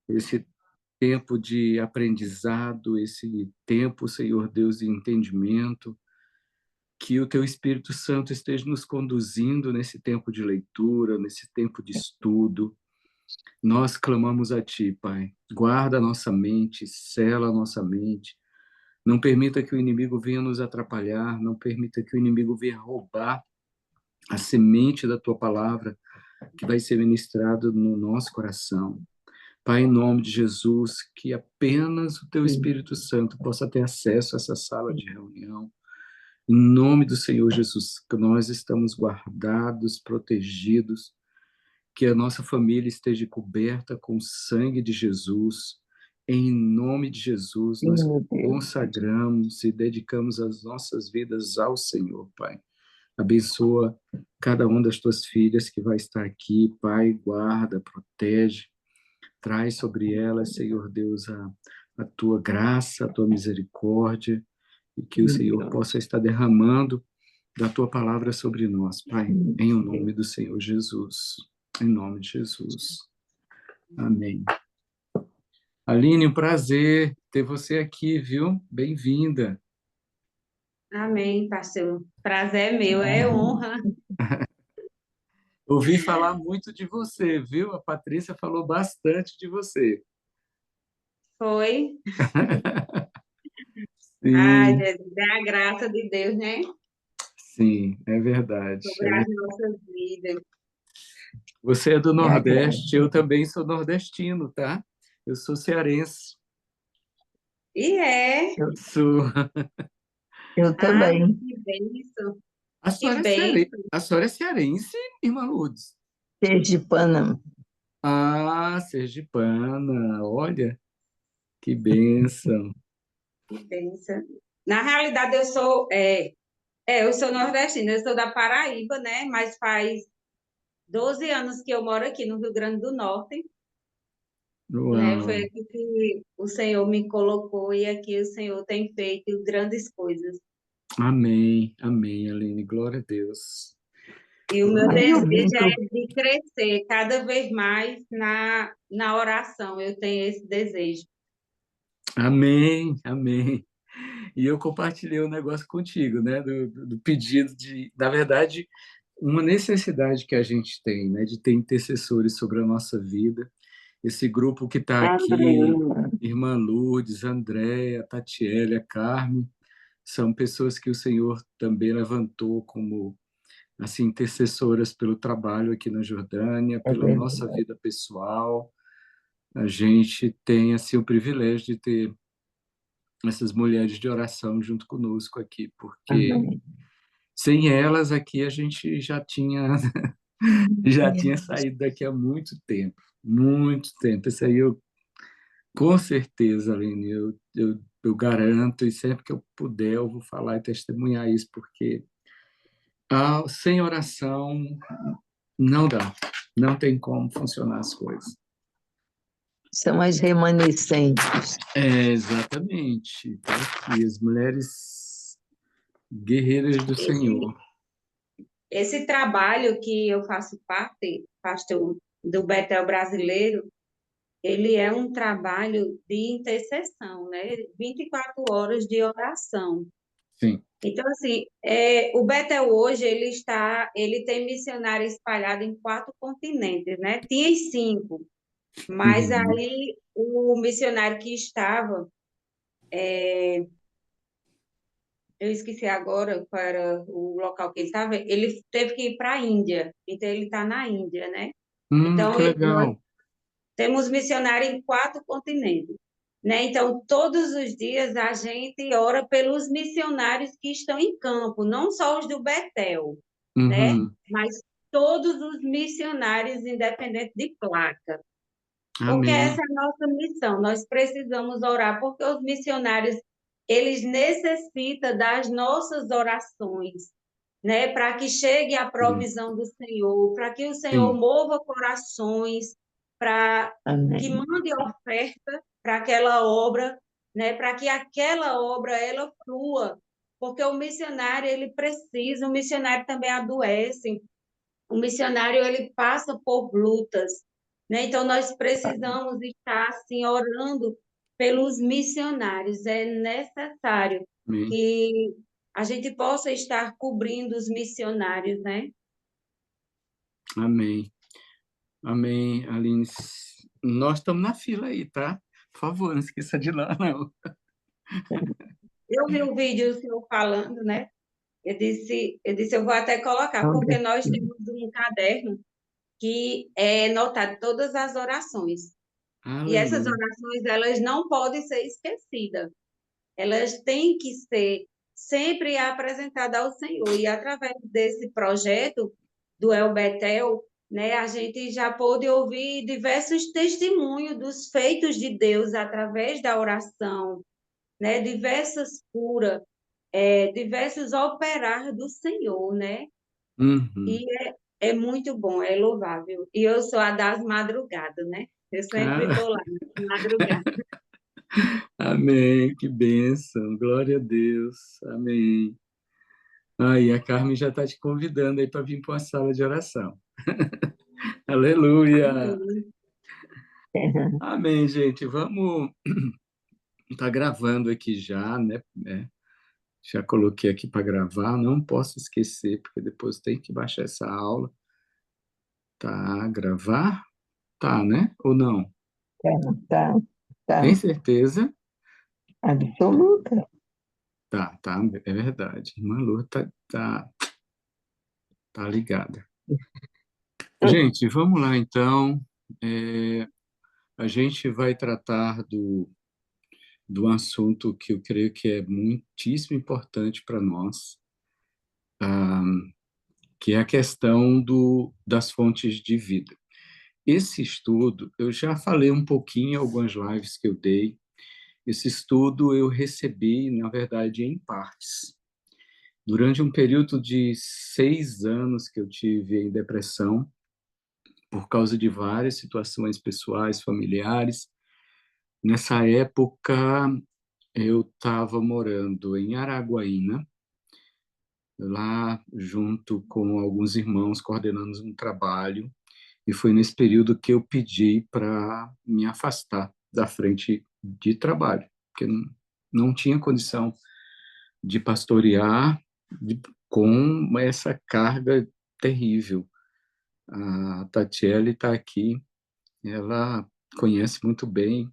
esse tempo de aprendizado, esse tempo, Senhor Deus, de entendimento, que o Teu Espírito Santo esteja nos conduzindo nesse tempo de leitura, nesse tempo de estudo. Nós clamamos a Ti, Pai. Guarda a nossa mente, sela a nossa mente. Não permita que o inimigo venha nos atrapalhar, não permita que o inimigo venha roubar a semente da Tua palavra que vai ser ministrado no nosso coração. Pai, em nome de Jesus, que apenas o Teu Espírito Santo possa ter acesso a essa sala de reunião. Em nome do Senhor Jesus, que nós estamos guardados, protegidos, que a nossa família esteja coberta com o sangue de Jesus. Em nome de Jesus, Sim, nós meu Deus. consagramos e dedicamos as nossas vidas ao Senhor, Pai. Abençoa cada uma das tuas filhas que vai estar aqui, Pai, guarda, protege, traz sobre elas, Senhor Deus, a tua graça, a tua misericórdia, e que o Senhor possa estar derramando da tua palavra sobre nós, Pai, em o nome do Senhor Jesus. Em nome de Jesus. Amém. Aline, um prazer ter você aqui, viu? Bem-vinda. Amém, pastor. Prazer é meu, é honra. Ouvi falar muito de você, viu? A Patrícia falou bastante de você. Foi. Ai, Sim, Jesus, é a graça de Deus, né? sim, é verdade. Sobre as nossas vidas. Você é do É a graça. Nordeste, eu também sou nordestino, tá? Eu sou cearense. E é. Sou. Eu Ah, também. que bênção. A Que senhora é cearense, bênção. a senhora é cearense, irmã Lourdes? Sergipana. Ah, sergipana, olha, que bênção. Que bênção. Na realidade, eu sou nordestina, eu sou da Paraíba, né? Mas faz 12 anos que eu moro aqui no Rio Grande do Norte, né? Foi Uau. aqui que o Senhor me colocou e aqui o Senhor tem feito grandes coisas. Amém, amém, Aline, glória a Deus. E o meu Glória- Aí eu vim desejo pro... é de crescer cada vez mais na oração. Eu tenho esse desejo. Amém, amém. E eu compartilhei um negócio contigo, né, do pedido de, na verdade, uma necessidade que a gente tem, né, de ter intercessores sobre a nossa vida. Esse grupo que está aqui, Andreina. irmã Lourdes, Andréia, Tatiele, Carmen, são pessoas que o Senhor também levantou como assim intercessoras pelo trabalho aqui na Jordânia, É pela nossa verdade. vida pessoal. A gente tem assim o privilégio de ter essas mulheres de oração junto conosco aqui, porque Amém. sem elas aqui a gente já tinha saído daqui há muito tempo, muito tempo. Isso aí eu com certeza, Aline, eu garanto, e sempre que eu puder eu vou falar e testemunhar isso, porque sem oração não dá, não tem como funcionar as coisas. São as remanescentes. É, exatamente. Tá aqui, as mulheres guerreiras do Esse, Senhor. esse trabalho que eu faço parte, pastor, do Betel Brasileiro, ele é um trabalho de intercessão, né? 24 horas de oração. Sim. Então, assim, o Betel hoje, ele tem missionário espalhado em 4 continentes, né? Tinha em 5, mas Uhum. aí o missionário que estava, eu esqueci agora qual era o local que ele estava, ele teve que ir para a Índia, então ele está na Índia, né? Então, Que legal. temos missionário em 4 continentes, né? Então, todos os dias a gente ora pelos missionários que estão em campo, não só os do Betel, né? Uhum. Mas todos os missionários, independente de placa. Porque Amém. essa é a nossa missão. Nós precisamos orar, porque os missionários, eles necessitam das nossas orações, né? Para que chegue a Sim. provisão do Senhor, para que o Senhor Sim. mova corações, para que Amém. mande oferta para aquela obra, né? Para que aquela obra ela flua, porque o missionário ele precisa, o missionário também adoece, o missionário ele passa por lutas, né? Então, nós precisamos estar, assim, orando pelos missionários. É necessário Amém. que a gente possa estar cobrindo os missionários, né? Amém. Amém, Aline. Nós estamos na fila aí, tá? Por favor, não esqueça de ir lá, não. Eu vi o vídeo do senhor falando, né? Eu vou até colocar, porque nós temos um caderno que é notado todas as orações. E essas Aleluia. orações, elas não podem ser esquecidas. Elas têm que ser sempre apresentadas ao Senhor. E através desse projeto do El Betel, né, a gente já pôde ouvir diversos testemunhos dos feitos de Deus através da oração, né, diversas curas, diversos operar do Senhor, né? Uhum. E é muito bom, é louvável. E eu sou a das madrugadas, né? Eu sempre Ah, estou lá, na madrugada. amém, que bênção, glória a Deus, amém. Aí a Carmen já está te convidando aí para vir para uma sala de oração. Aleluia, Amém. amém, gente. Vamos, tá gravando aqui já, né? Já coloquei aqui para gravar, não posso esquecer, porque depois tem que baixar essa aula. Tá, gravar? Tá, né? Ou não? Tá, tá, Tem certeza? absoluta. Tá, é verdade. Irmã Lu tá ligada. Gente, vamos lá então. É, a gente vai tratar do assunto que eu creio que é muitíssimo importante para nós, que é a questão das fontes de vida. Esse estudo, eu já falei um pouquinho em algumas lives que eu dei. Esse estudo eu recebi, na verdade, em partes. Durante um período de 6 anos que eu tive em depressão, por causa de várias situações pessoais, familiares. Nessa época, eu estava morando em Araguaína, lá junto com alguns irmãos, coordenando um trabalho, e foi nesse período que eu pedi para me afastar da frente de trabalho, porque não tinha condição de pastorear com essa carga terrível. A Tatiele está aqui, ela conhece muito bem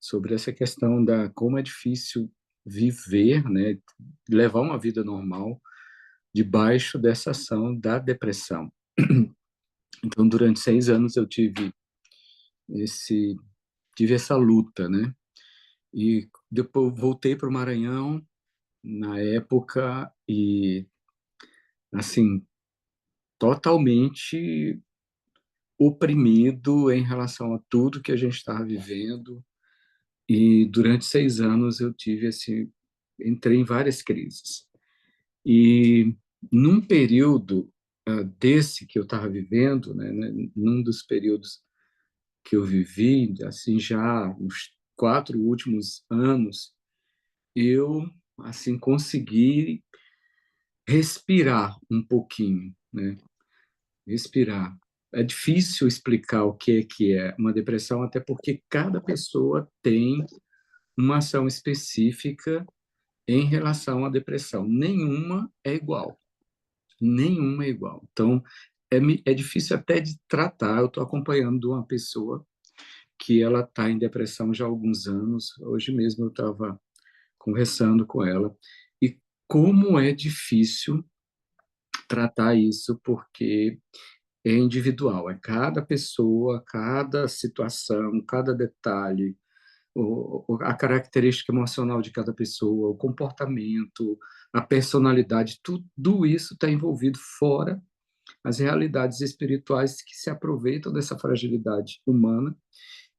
sobre essa questão da como é difícil viver, né, levar uma vida normal debaixo dessa ação da depressão. Então, durante 6 anos eu esse tive essa luta, né? E depois voltei para o Maranhão na época e assim totalmente oprimido em relação a tudo que a gente estava vivendo. E durante 6 anos eu tive entrei em várias crises. E num período desse que eu estava vivendo, né, num dos períodos que eu vivi, assim, já nos 4 últimos anos, eu, assim, consegui respirar um pouquinho, né? Respirar. É difícil explicar o que é uma depressão, até porque cada pessoa tem uma ação específica em relação à depressão. Nenhuma é igual. Nenhuma é igual. Então, é difícil até de tratar. Eu estou acompanhando uma pessoa que ela está em depressão já há alguns anos. Hoje mesmo eu estava conversando com ela. E como é difícil tratar isso, porque é individual, é cada pessoa, cada situação, cada detalhe, a característica emocional de cada pessoa, o comportamento, a personalidade, tudo isso está envolvido fora as realidades espirituais que se aproveitam dessa fragilidade humana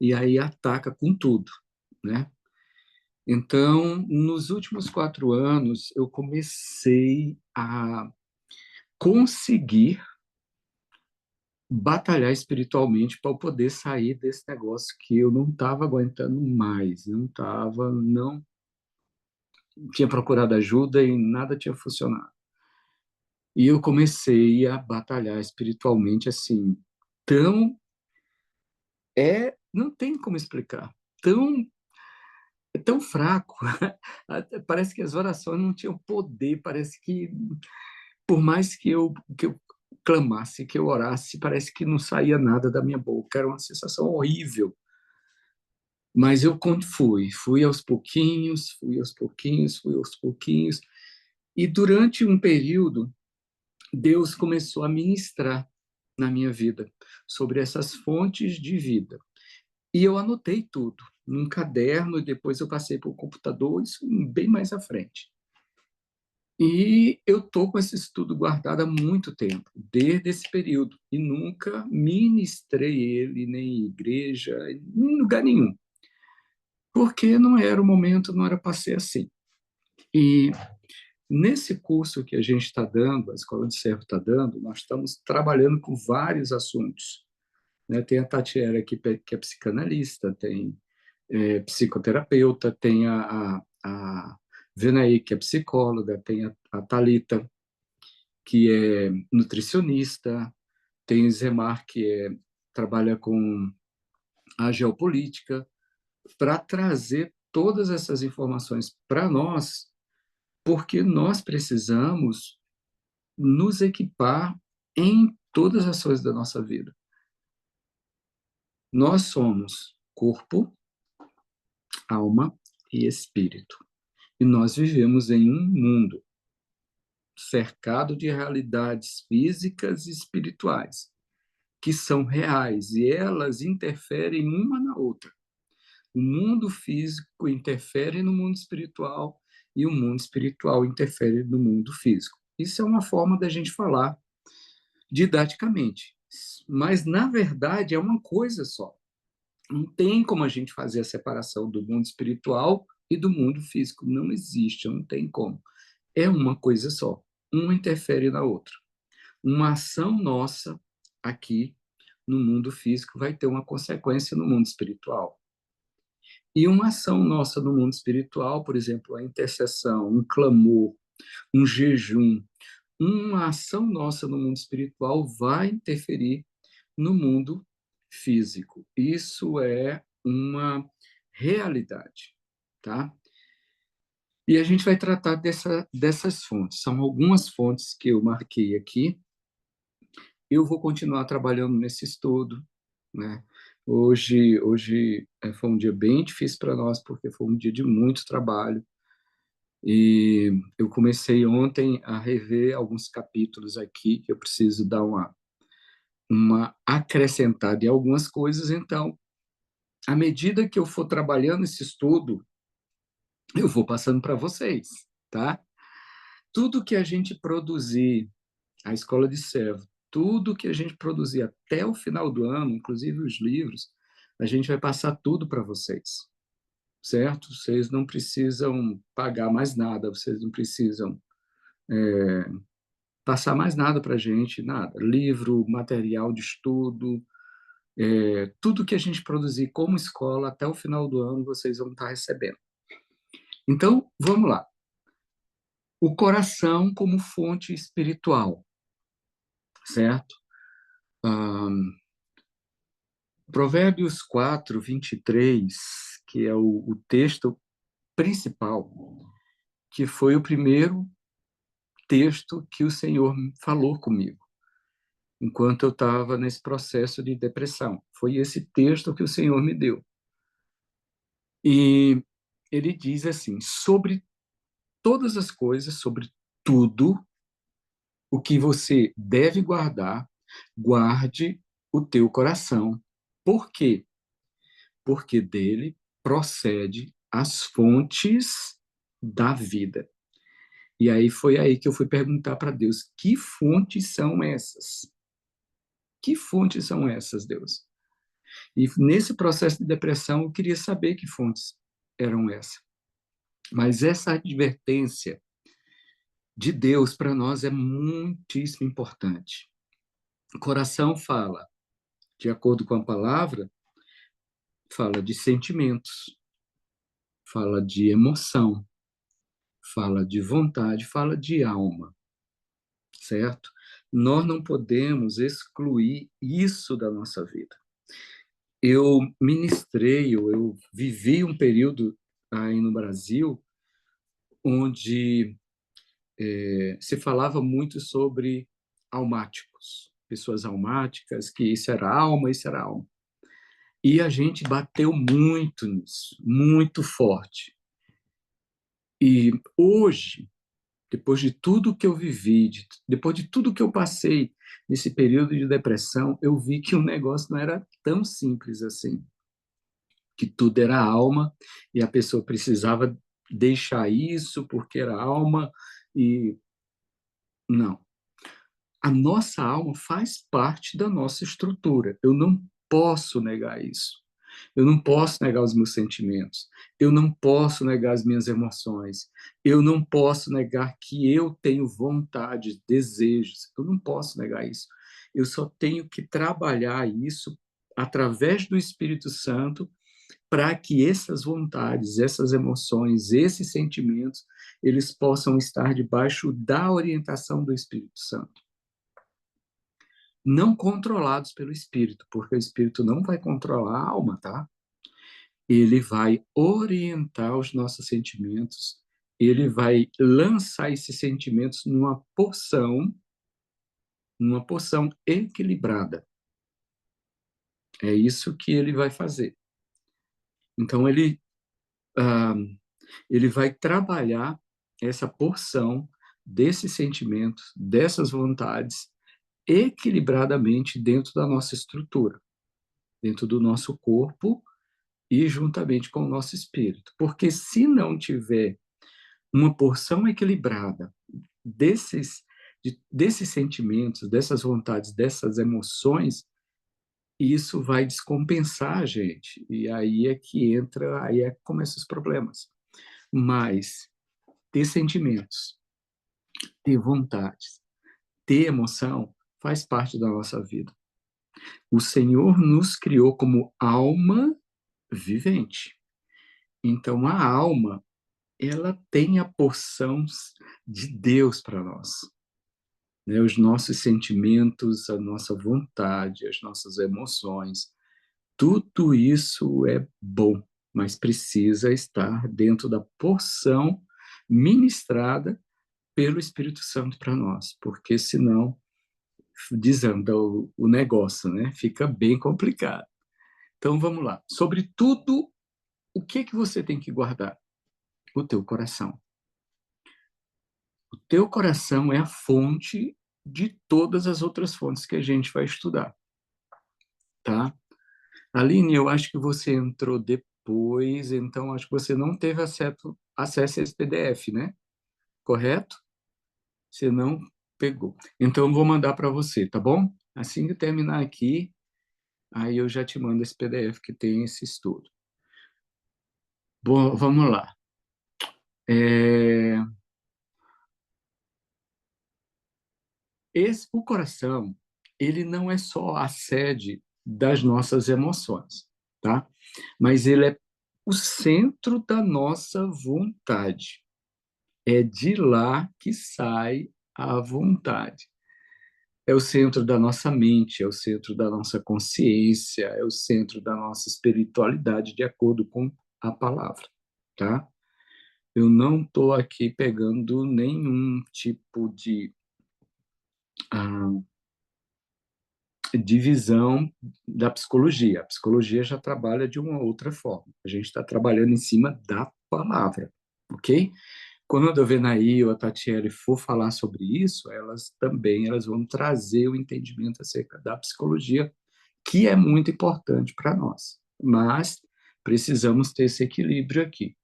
e aí ataca com tudo, né? Então, nos últimos 4 anos, eu comecei a conseguir batalhar espiritualmente para eu poder sair desse negócio que eu não estava aguentando mais, não tinha procurado ajuda e nada tinha funcionado. E eu comecei a batalhar espiritualmente assim, tão não tem como explicar. É tão fraco. Parece que as orações não tinham poder, parece que, por mais que eu clamasse, que eu orasse, parece que não saía nada da minha boca. Era uma sensação horrível. Mas eu fui aos pouquinhos, fui aos pouquinhos, fui aos pouquinhos. E durante um período, Deus começou a ministrar na minha vida sobre essas fontes de vida. E eu anotei tudo num caderno, e depois eu passei para o computador, isso bem mais à frente. E eu estou com esse estudo guardado há muito tempo, desde esse período, e nunca ministrei ele, nem em igreja, em lugar nenhum, porque não era o momento, não era para ser assim. E nesse curso que a gente está dando, a Escola de Servo está dando, nós estamos trabalhando com vários assuntos, né? Tem a Tatiera, que é psicanalista, tem psicoterapeuta, tem a Venaí, que é psicóloga, tem a Thalita, que é nutricionista, tem o Zemar, que trabalha com a geopolítica, para trazer todas essas informações para nós, porque nós precisamos nos equipar em todas as coisas da nossa vida. Nós somos corpo, alma e espírito. E nós vivemos em um mundo cercado de realidades físicas e espirituais, que são reais, e elas interferem uma na outra. O mundo físico interfere no mundo espiritual, e o mundo espiritual interfere no mundo físico. Isso é uma forma da gente falar didaticamente, mas, na verdade, é uma coisa só. Não tem como a gente fazer a separação do mundo espiritual e do mundo físico. Não existe, não tem como. É uma coisa só. Uma interfere na outra. Uma ação nossa aqui no mundo físico vai ter uma consequência no mundo espiritual. E uma ação nossa no mundo espiritual, por exemplo, a intercessão, um clamor, um jejum, uma ação nossa no mundo espiritual vai interferir no mundo físico. Isso é uma realidade, tá? E a gente vai tratar dessas fontes. São algumas fontes que eu marquei aqui. Eu vou continuar trabalhando nesse estudo, né? Hoje foi um dia bem difícil para nós, porque foi um dia de muito trabalho. E eu comecei ontem a rever alguns capítulos aqui, que eu preciso dar uma acrescentada em algumas coisas. Então, à medida que eu for trabalhando esse estudo, eu vou passando para vocês, tá? Tudo que a gente produzir, a Escola de Servo, tudo que a gente produzir até o final do ano, inclusive os livros, a gente vai passar tudo para vocês, certo? Vocês não precisam pagar mais nada, vocês não precisam passar mais nada para a gente, nada. Livro, material de estudo, tudo que a gente produzir como escola até o final do ano, vocês vão estar recebendo. Então, vamos lá. O coração como fonte espiritual, certo? Provérbios 4, 23, que é o texto principal, que foi o primeiro texto que o Senhor falou comigo, enquanto eu estava nesse processo de depressão. Foi esse texto que o Senhor me deu. E ele diz assim: sobre todas as coisas, sobre tudo o que você deve guardar, guarde o teu coração. Por quê? Porque dele procede as fontes da vida. E aí foi aí que eu fui perguntar para Deus: que fontes são essas? Que fontes são essas, Deus? E nesse processo de depressão eu queria saber que fontes eram essas. Mas essa advertência de Deus para nós é muitíssimo importante. O coração fala, de acordo com a palavra, fala de sentimentos, fala de emoção, fala de vontade, fala de alma, certo? Nós não podemos excluir isso da nossa vida. eu ministrei, eu vivi um período aí no Brasil onde se falava muito sobre almáticos, pessoas almáticas, que isso era alma, isso era alma. E a gente bateu muito nisso, muito forte. E hoje, depois de tudo que eu vivi, depois de tudo que eu passei nesse período de depressão, eu vi que o negócio não era tão simples assim, que tudo era alma e a pessoa precisava deixar isso porque era alma e não. A nossa alma faz parte da nossa estrutura. Eu não posso negar isso. Eu não posso negar os meus sentimentos. Eu não posso negar as minhas emoções. Eu não posso negar que eu tenho vontade, desejos. Eu não posso negar isso. Eu só tenho que trabalhar isso através do Espírito Santo para que essas vontades, essas emoções, esses sentimentos, eles possam estar debaixo da orientação do Espírito Santo. Não controlados pelo Espírito, porque o Espírito não vai controlar a alma, tá? Ele vai orientar os nossos sentimentos, ele vai lançar esses sentimentos numa porção equilibrada. É isso que ele vai fazer. Então, ele vai trabalhar essa porção desses sentimentos, dessas vontades, equilibradamente dentro da nossa estrutura, dentro do nosso corpo e juntamente com o nosso espírito. Porque se não tiver uma porção equilibrada desses sentimentos, dessas vontades, dessas emoções, isso vai descompensar a gente. E aí é que entra, aí é que começam os problemas. Mas ter sentimentos, ter vontades, ter emoção, faz parte da nossa vida. O Senhor nos criou como alma vivente. Então, a alma, ela tem a porção de Deus para nós. Né? Os nossos sentimentos, a nossa vontade, as nossas emoções, tudo isso é bom, mas precisa estar dentro da porção ministrada pelo Espírito Santo para nós, porque senão desanda o negócio, né? Fica bem complicado. Então vamos lá. Sobre tudo, o que você tem que guardar? O teu coração. O teu coração é a fonte de todas as outras fontes que a gente vai estudar, tá? Aline, eu acho que você entrou depois, então acho que você não teve acesso a esse PDF, né? Correto? Você não pegou. Então eu vou mandar para você, tá bom? Assim que terminar aqui, aí eu já te mando esse PDF que tem esse estudo. Bom, vamos lá. O coração, ele não é só a sede das nossas emoções, tá? Mas ele é o centro da nossa vontade. É de lá que sai a vontade. É o centro da nossa mente, é o centro da nossa consciência, é o centro da nossa espiritualidade, de acordo com a palavra, tá? Eu não estou aqui pegando nenhum tipo de divisão da psicologia. A psicologia já trabalha de uma outra forma. A gente está trabalhando em cima da palavra, ok? Quando a Venaí ou a Tatiele for falar sobre isso, elas vão trazer o entendimento acerca da psicologia, que é muito importante para nós. Mas precisamos ter esse equilíbrio aqui.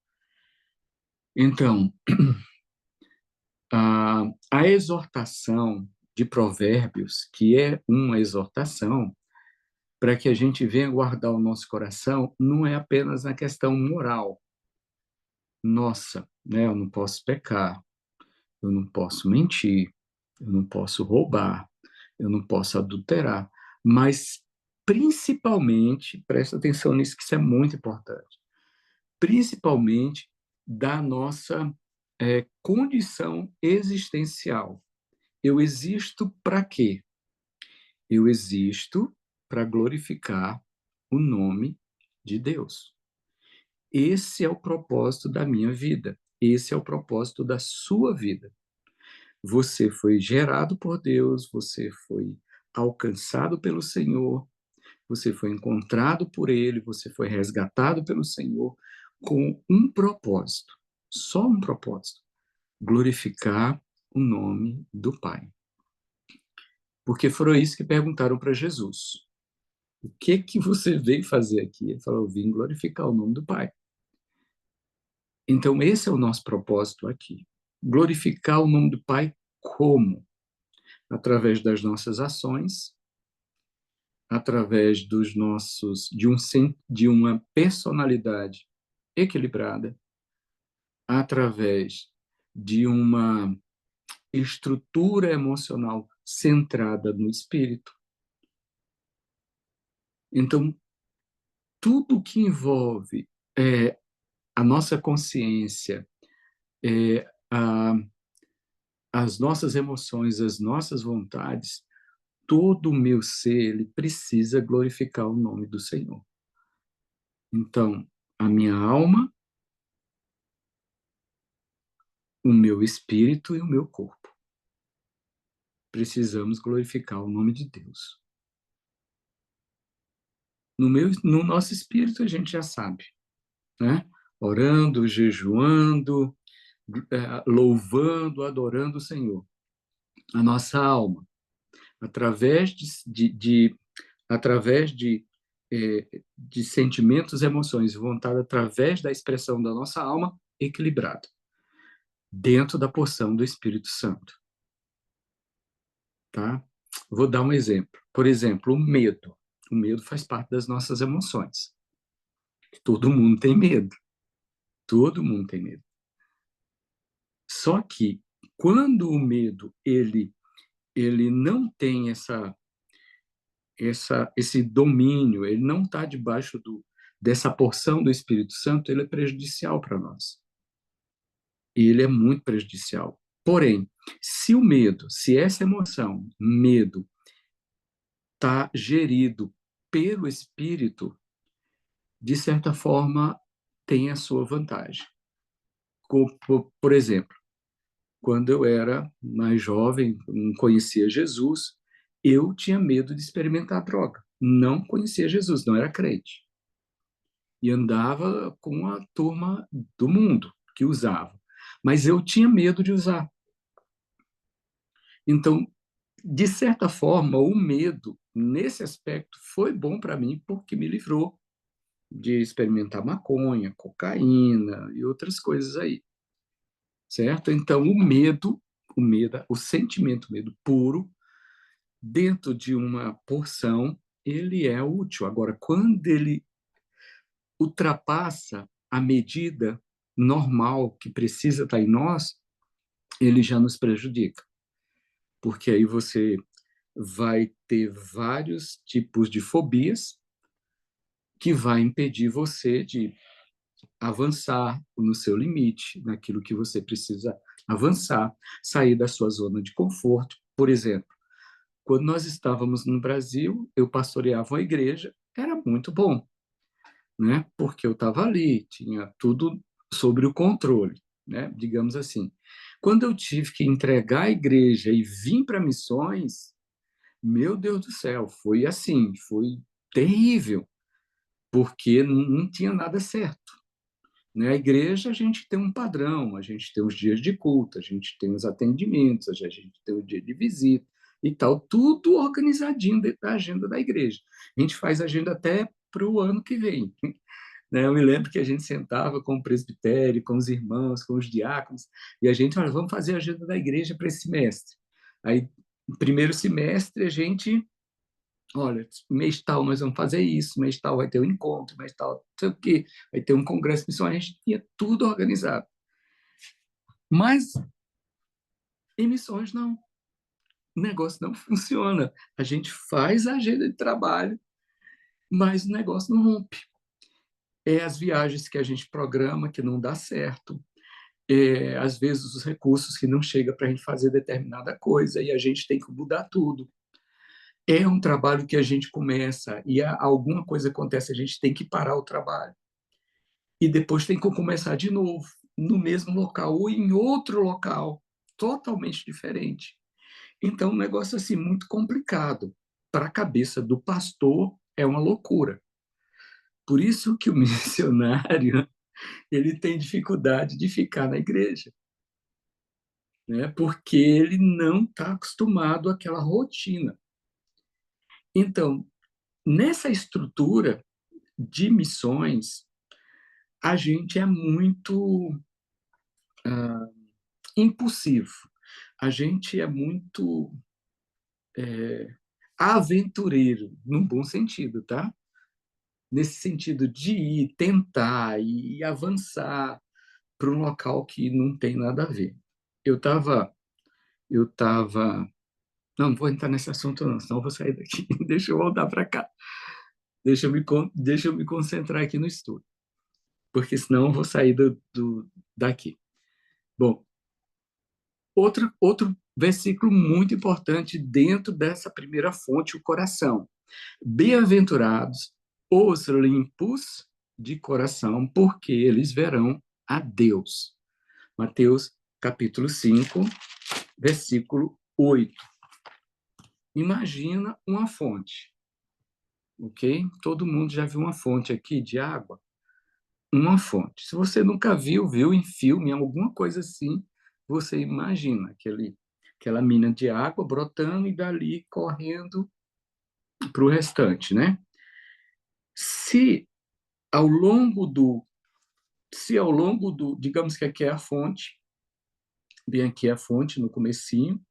Então, a exortação de Provérbios, que é uma exortação, para que a gente venha guardar o nosso coração, não é apenas na questão moral. Nossa, né, eu não posso pecar, eu não posso mentir, eu não posso roubar, eu não posso adulterar, mas principalmente, presta atenção nisso que isso é muito importante, principalmente da nossa condição existencial. Eu existo para quê? Eu existo para glorificar o nome de Deus. Esse é o propósito da minha vida. Esse é o propósito da sua vida. Você foi gerado por Deus, você foi alcançado pelo Senhor, você foi encontrado por Ele, você foi resgatado pelo Senhor com um propósito, só um propósito: glorificar o nome do Pai. Porque foi isso que perguntaram para Jesus. O que você veio fazer aqui? Ele falou: eu vim glorificar o nome do Pai. Então, esse é o nosso propósito aqui. Glorificar o nome do Pai como? Através das nossas ações, através dos nossos de uma personalidade equilibrada, através de uma estrutura emocional centrada no espírito. Então, tudo que envolve a nossa consciência, as nossas emoções, as nossas vontades, todo o meu ser, ele precisa glorificar o nome do Senhor. Então, a minha alma, o meu espírito e o meu corpo. Precisamos glorificar o nome de Deus. No nosso espírito, a gente já sabe, né? Orando, jejuando, louvando, adorando o Senhor. A nossa alma, através de sentimentos, emoções e vontade, através da expressão da nossa alma equilibrada, dentro da porção do Espírito Santo. Tá? Vou dar um exemplo. Por exemplo, o medo. O medo faz parte das nossas emoções. Todo mundo tem medo. Todo mundo tem medo. Só que, quando o medo ele não tem esse domínio, ele não está debaixo dessa porção do Espírito Santo, ele é prejudicial para nós. E ele é muito prejudicial. Porém, se essa emoção, medo, está gerido pelo Espírito, de certa forma, tem a sua vantagem. Por exemplo, quando eu era mais jovem, não conhecia Jesus, eu tinha medo de experimentar droga. Não conhecia Jesus, não era crente. E andava com a turma do mundo que usava. Mas eu tinha medo de usar. Então, de certa forma, o medo, nesse aspecto, foi bom para mim, porque me livrou de experimentar maconha, cocaína e outras coisas aí. Certo? Então, o sentimento, o medo puro, dentro de uma porção, ele é útil. Agora, quando ele ultrapassa a medida normal que precisa estar em nós, ele já nos prejudica. Porque aí você vai ter vários tipos de fobias que vai impedir você de avançar no seu limite, naquilo que você precisa avançar, sair da sua zona de conforto. Por exemplo, quando nós estávamos no Brasil, eu pastoreava uma igreja, era muito bom, né? Porque eu estava ali, tinha tudo sobre o controle, né? Digamos assim. Quando eu tive que entregar a igreja e vim para missões, meu Deus do céu, foi assim, foi terrível, porque não tinha nada certo. Na igreja, a gente tem um padrão, a gente tem os dias de culto, a gente tem os atendimentos, a gente tem o dia de visita e tal, tudo organizadinho dentro da agenda da igreja. A gente faz agenda até para o ano que vem. Né? Eu me lembro que a gente sentava com o presbitério, com os irmãos, com os diáconos, e a gente, olha, vamos fazer a agenda da igreja para esse semestre. Aí, no primeiro semestre, a gente, olha, mês tal nós vamos fazer isso, mês tal vai ter um encontro, mês tal, não sei o quê, vai ter um congresso missionário, a gente tinha tudo organizado. Mas em missões não. O negócio não funciona. A gente faz a agenda de trabalho, mas o negócio não rompe. É as viagens que a gente programa que não dá certo, às vezes os recursos que não chegam para a gente fazer determinada coisa e a gente tem que mudar tudo. é um trabalho que a gente começa e alguma coisa acontece, a gente tem que parar o trabalho. E depois tem que começar de novo, no mesmo local ou em outro local, totalmente diferente. Então, um negócio assim muito complicado. Para a cabeça do pastor, é uma loucura. Por isso que o missionário ele tem dificuldade de ficar na igreja, né? Porque ele não está acostumado àquela rotina. Então, nessa estrutura de missões, a gente é muito impulsivo. A gente é muito aventureiro, num bom sentido, tá? Nesse sentido de ir, tentar e avançar para um local que não tem nada a ver. Eu tava, não vou entrar nesse assunto não, senão eu vou sair daqui. Deixa eu voltar para cá. Deixa eu me concentrar aqui no estudo, porque senão eu vou sair daqui. Bom, outro versículo muito importante dentro dessa primeira fonte, o coração. Bem-aventurados os limpos de coração, porque eles verão a Deus. Mateus, capítulo 5, versículo 8. Imagina uma fonte, ok? Todo mundo já viu uma fonte aqui de água? Uma fonte. Se você nunca viu em filme, alguma coisa assim, você imagina aquela mina de água brotando e dali correndo para o restante, né? Se ao longo do, digamos que aqui é a fonte, bem aqui é a fonte no comecinho,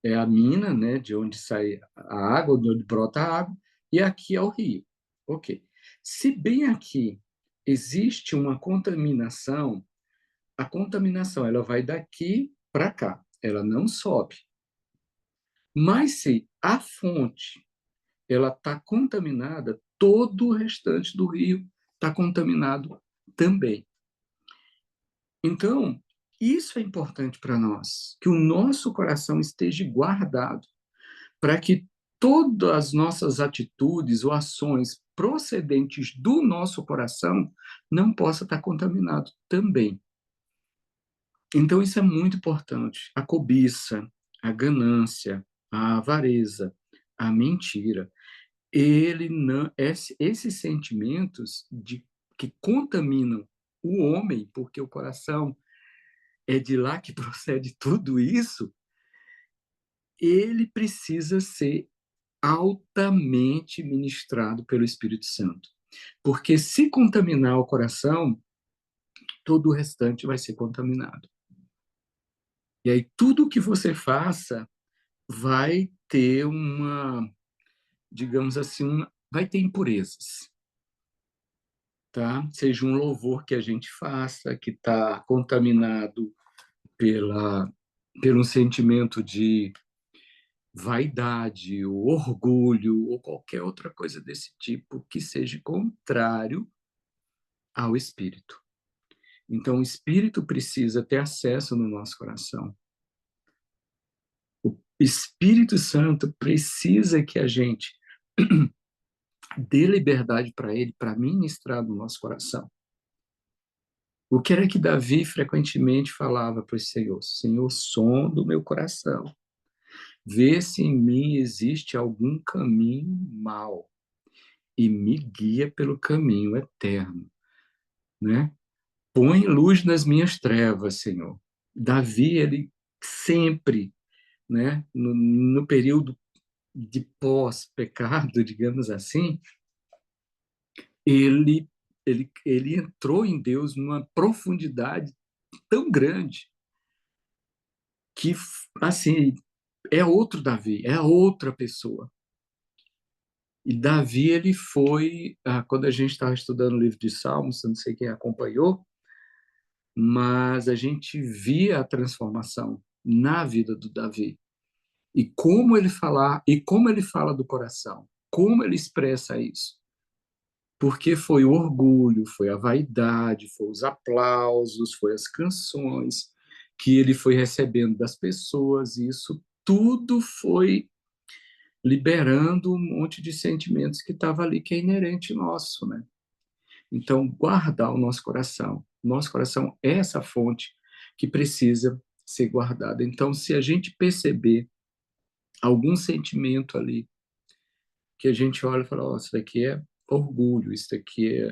é a mina, né, de onde sai a água, de onde brota a água, e aqui é o rio. Ok. Se bem aqui existe uma contaminação, a contaminação ela vai daqui para cá, ela não sobe. Mas se a fonte ela está contaminada, todo o restante do rio está contaminado também. Então, isso é importante para nós, que o nosso coração esteja guardado, para que todas as nossas atitudes ou ações procedentes do nosso coração não possa estar contaminado também. Então, isso é muito importante. A cobiça, a ganância, a avareza, a mentira, ele não, esses sentimentos que contaminam o homem, porque o coração é de lá que procede tudo isso, ele precisa ser altamente ministrado pelo Espírito Santo. Porque se contaminar o coração, todo o restante vai ser contaminado. E aí tudo que você faça vai ter digamos assim, vai ter impurezas, tá? Seja um louvor que a gente faça, que está contaminado pelo sentimento de vaidade, ou orgulho, ou qualquer outra coisa desse tipo que seja contrário ao Espírito. Então, o Espírito precisa ter acesso no nosso coração. O Espírito Santo precisa que a gente dê liberdade para ele, para ministrar no nosso coração. O que era que Davi frequentemente falava para o Senhor? Senhor, som do meu coração. Vê se em mim existe algum caminho mau e me guia pelo caminho eterno, né? Põe luz nas minhas trevas, Senhor. Davi, ele sempre, né, no período de pós-pecado, digamos assim, ele entrou em Deus numa profundidade tão grande que, assim, é outro Davi, é outra pessoa. E Davi, ele foi, quando a gente estava estudando o livro de Salmos, não sei quem acompanhou, mas a gente via a transformação na vida do Davi. E como ele fala do coração, como ele expressa isso. Porque foi o orgulho, foi a vaidade, foi os aplausos, foi as canções que ele foi recebendo das pessoas, e isso tudo foi liberando um monte de sentimentos que estava ali, que é inerente nosso, né? Então, guardar o nosso coração. Nosso coração é essa fonte que precisa ser guardada. Então, se a gente perceber algum sentimento ali, que a gente olha e fala, oh, isso daqui é orgulho, isso daqui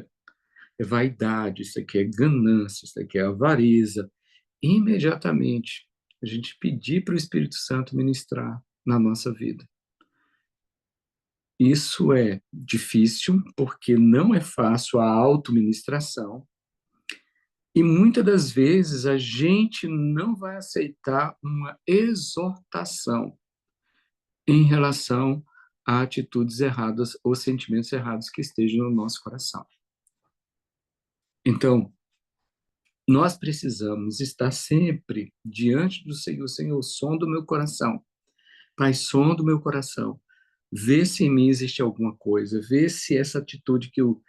é vaidade, isso daqui é ganância, isso daqui é avareza, imediatamente a gente pedir para o Espírito Santo ministrar na nossa vida. Isso é difícil, porque não é fácil a autoministração, e muitas das vezes a gente não vai aceitar uma exortação em relação a atitudes erradas ou sentimentos errados que estejam no nosso coração. Então, nós precisamos estar sempre diante do Senhor. Senhor, som do meu coração. Pai, som do meu coração. Vê se em mim existe alguma coisa. Vê se essa atitude que eu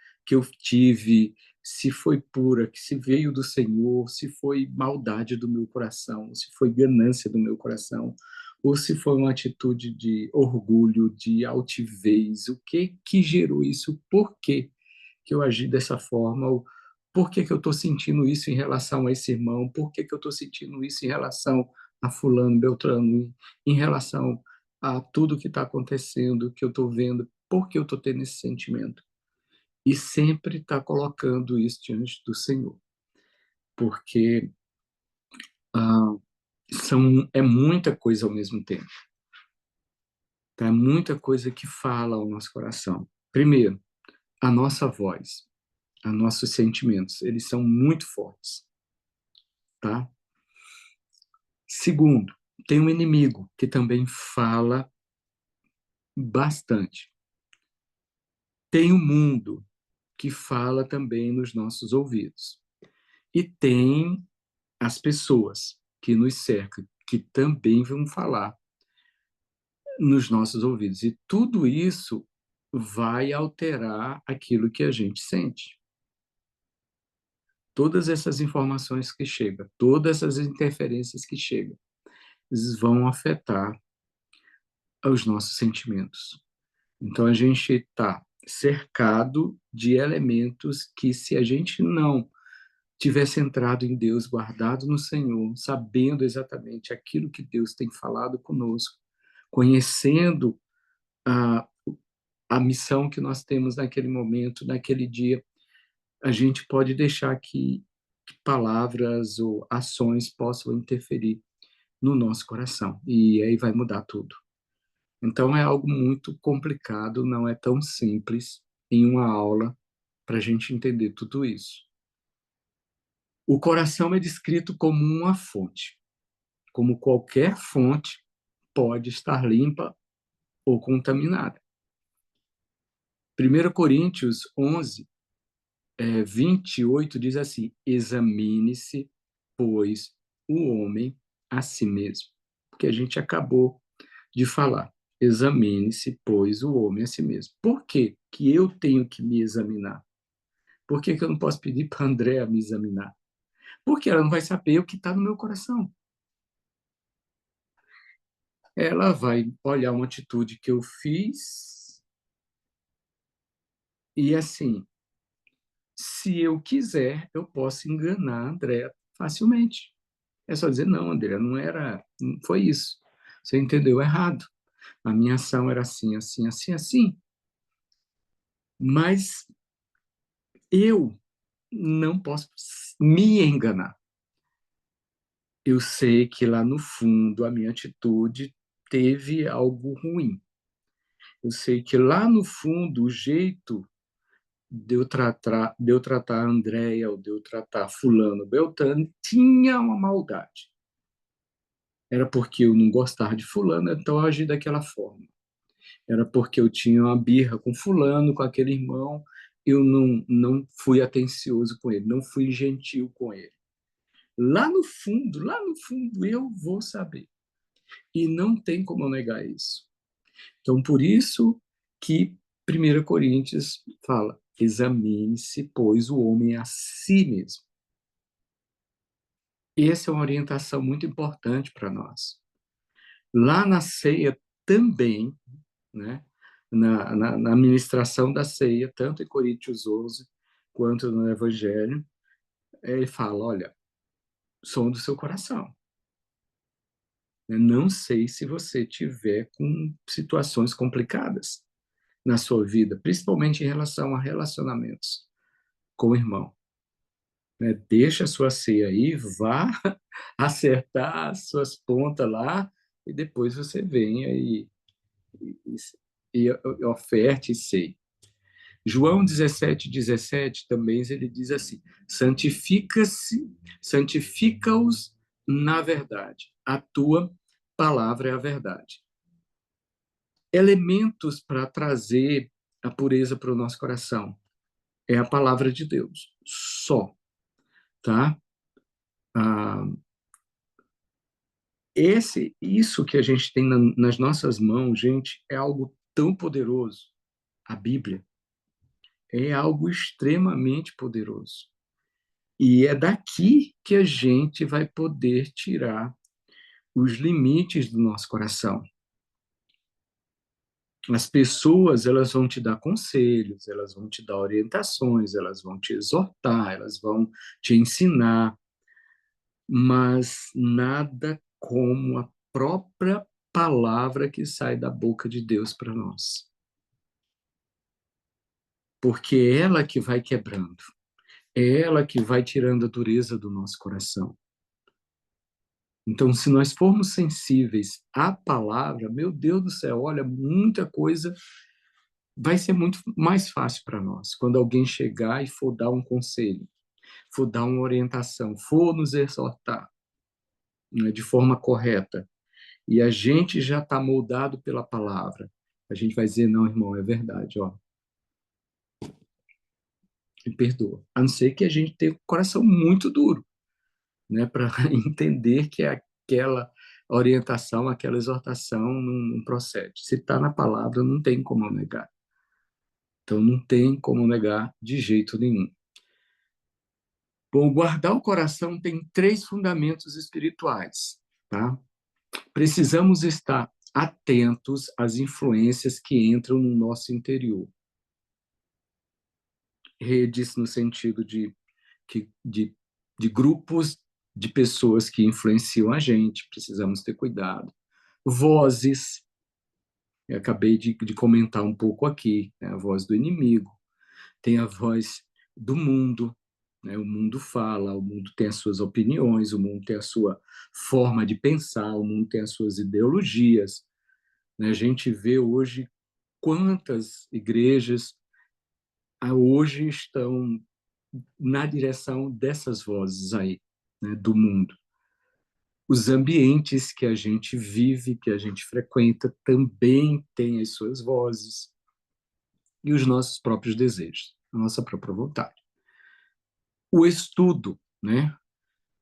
tive, se foi pura, que se veio do Senhor, se foi maldade do meu coração, se foi ganância do meu coração, ou se foi uma atitude de orgulho, de altivez. O que gerou isso? Por que eu agi dessa forma? Por que eu estou sentindo isso em relação a esse irmão? Por que eu estou sentindo isso em relação a fulano, beltrano, em relação a tudo que está acontecendo, que eu estou vendo? Por que eu estou tendo esse sentimento? E sempre está colocando isso diante do Senhor, porque ah, é muita coisa ao mesmo tempo. Tá? É muita coisa que fala ao nosso coração. Primeiro, a nossa voz, os nossos sentimentos, eles são muito fortes, tá? Segundo, tem um inimigo que também fala bastante. Tem o mundo que fala também nos nossos ouvidos. E tem as pessoas que nos cercam, que também vão falar nos nossos ouvidos. E tudo isso vai alterar aquilo que a gente sente. Todas essas informações que chegam, todas essas interferências que chegam, vão afetar os nossos sentimentos. Então, a gente está cercado de elementos que, se a gente não tiver centrado em Deus, guardado no Senhor, sabendo exatamente aquilo que Deus tem falado conosco, conhecendo a, a missão que nós temos naquele momento, naquele dia, a gente pode deixar que palavras ou ações possam interferir no nosso coração. E aí vai mudar tudo. Então, é algo muito complicado, não é tão simples em uma aula para a gente entender tudo isso. O coração é descrito como uma fonte. Como qualquer fonte, pode estar limpa ou contaminada. 1 Coríntios 11, 28 diz assim: examine-se, pois, o homem a si mesmo. Porque a gente acabou de falar. Examine-se, pois, o homem a si mesmo. Por que que eu tenho que me examinar? Por que que eu não posso pedir para a Andréa me examinar? Porque ela não vai saber o que está no meu coração. Ela vai olhar uma atitude que eu fiz e, assim, se eu quiser, eu posso enganar a Andréa facilmente. É só dizer, não, Andréa, não foi isso. Você entendeu errado. A minha ação era assim, assim, assim, assim. Mas eu não posso me enganar. Eu sei que lá no fundo a minha atitude teve algo ruim. Eu sei que lá no fundo o jeito de eu tratar a Andréia ou de eu tratar fulano, Beltrano, tinha uma maldade. Era porque eu não gostava de fulano, então eu agi daquela forma. Era porque eu tinha uma birra com fulano, com aquele irmão, eu não fui atencioso com ele, não fui gentil com ele. Lá no fundo, eu vou saber. E não tem como eu negar isso. Então, por isso que 1 Coríntios fala, examine-se, pois, o homem a si mesmo. Essa é uma orientação muito importante para nós. Lá na ceia também, né? Na ministração da ceia, tanto em Coríntios 11, quanto no Evangelho, ele fala, olha, som do seu coração. Eu não sei se você tiver com situações complicadas na sua vida, principalmente em relação a relacionamentos com o irmão. Né? Deixa a sua ceia aí, vá acertar as suas pontas lá, e depois você venha e oferte e ceie. João 17:17 também ele diz assim: santifica-os na verdade. A tua palavra é a verdade. Elementos para trazer a pureza para o nosso coração é a palavra de Deus, só, tá? Ah, isso que a gente tem nas nossas mãos, gente, é algo tão poderoso. A Bíblia é algo extremamente poderoso. E é daqui que a gente vai poder tirar os limites do nosso coração. As pessoas, elas vão te dar conselhos, elas vão te dar orientações, elas vão te exortar, elas vão te ensinar, mas nada como a própria palavra que sai da boca de Deus para nós. Porque é ela que vai quebrando, é ela que vai tirando a dureza do nosso coração. Então, se nós formos sensíveis à palavra, meu Deus do céu, olha, muita coisa vai ser muito mais fácil para nós. Quando alguém chegar e for dar um conselho, for dar uma orientação, for nos exortar, né, de forma correta, e a gente já está moldado pela palavra, a gente vai dizer, não, irmão, é verdade, ó, me perdoa. A não ser que a gente tenha o coração muito duro, né, para entender que aquela orientação, aquela exortação não procede. Se está na palavra, não tem como negar. Então, não tem como negar de jeito nenhum. Bom, guardar o coração tem 3 fundamentos espirituais, tá? Precisamos estar atentos às influências que entram no nosso interior. Redes no sentido de grupos de pessoas que influenciam a gente, precisamos ter cuidado. Vozes, eu acabei de comentar um pouco aqui, né? A voz do inimigo, tem a voz do mundo, né? O mundo fala, o mundo tem as suas opiniões, o mundo tem a sua forma de pensar, o mundo tem as suas ideologias. Né? A gente vê hoje quantas igrejas hoje estão na direção dessas vozes aí, né, do mundo. Os ambientes que a gente vive, que a gente frequenta, também têm as suas vozes e os nossos próprios desejos, a nossa própria vontade. O estudo, né?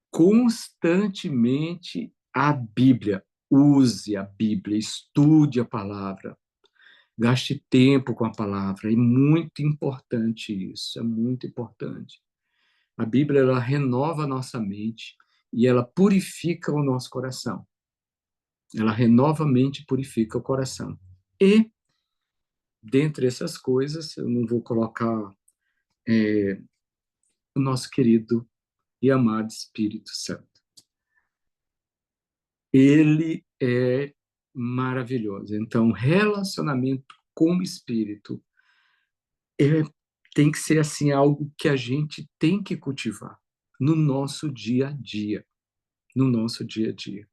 Constantemente a Bíblia, use a Bíblia, estude a palavra, gaste tempo com a palavra, é muito importante isso, é muito importante. A Bíblia, ela renova a nossa mente e ela purifica o nosso coração. Ela renova a mente e purifica o coração. E, dentre essas coisas, eu não vou colocar o nosso querido e amado Espírito Santo. Ele é maravilhoso. Então, relacionamento com o Espírito tem que ser assim algo que a gente tem que cultivar no nosso dia a dia, no nosso dia a dia.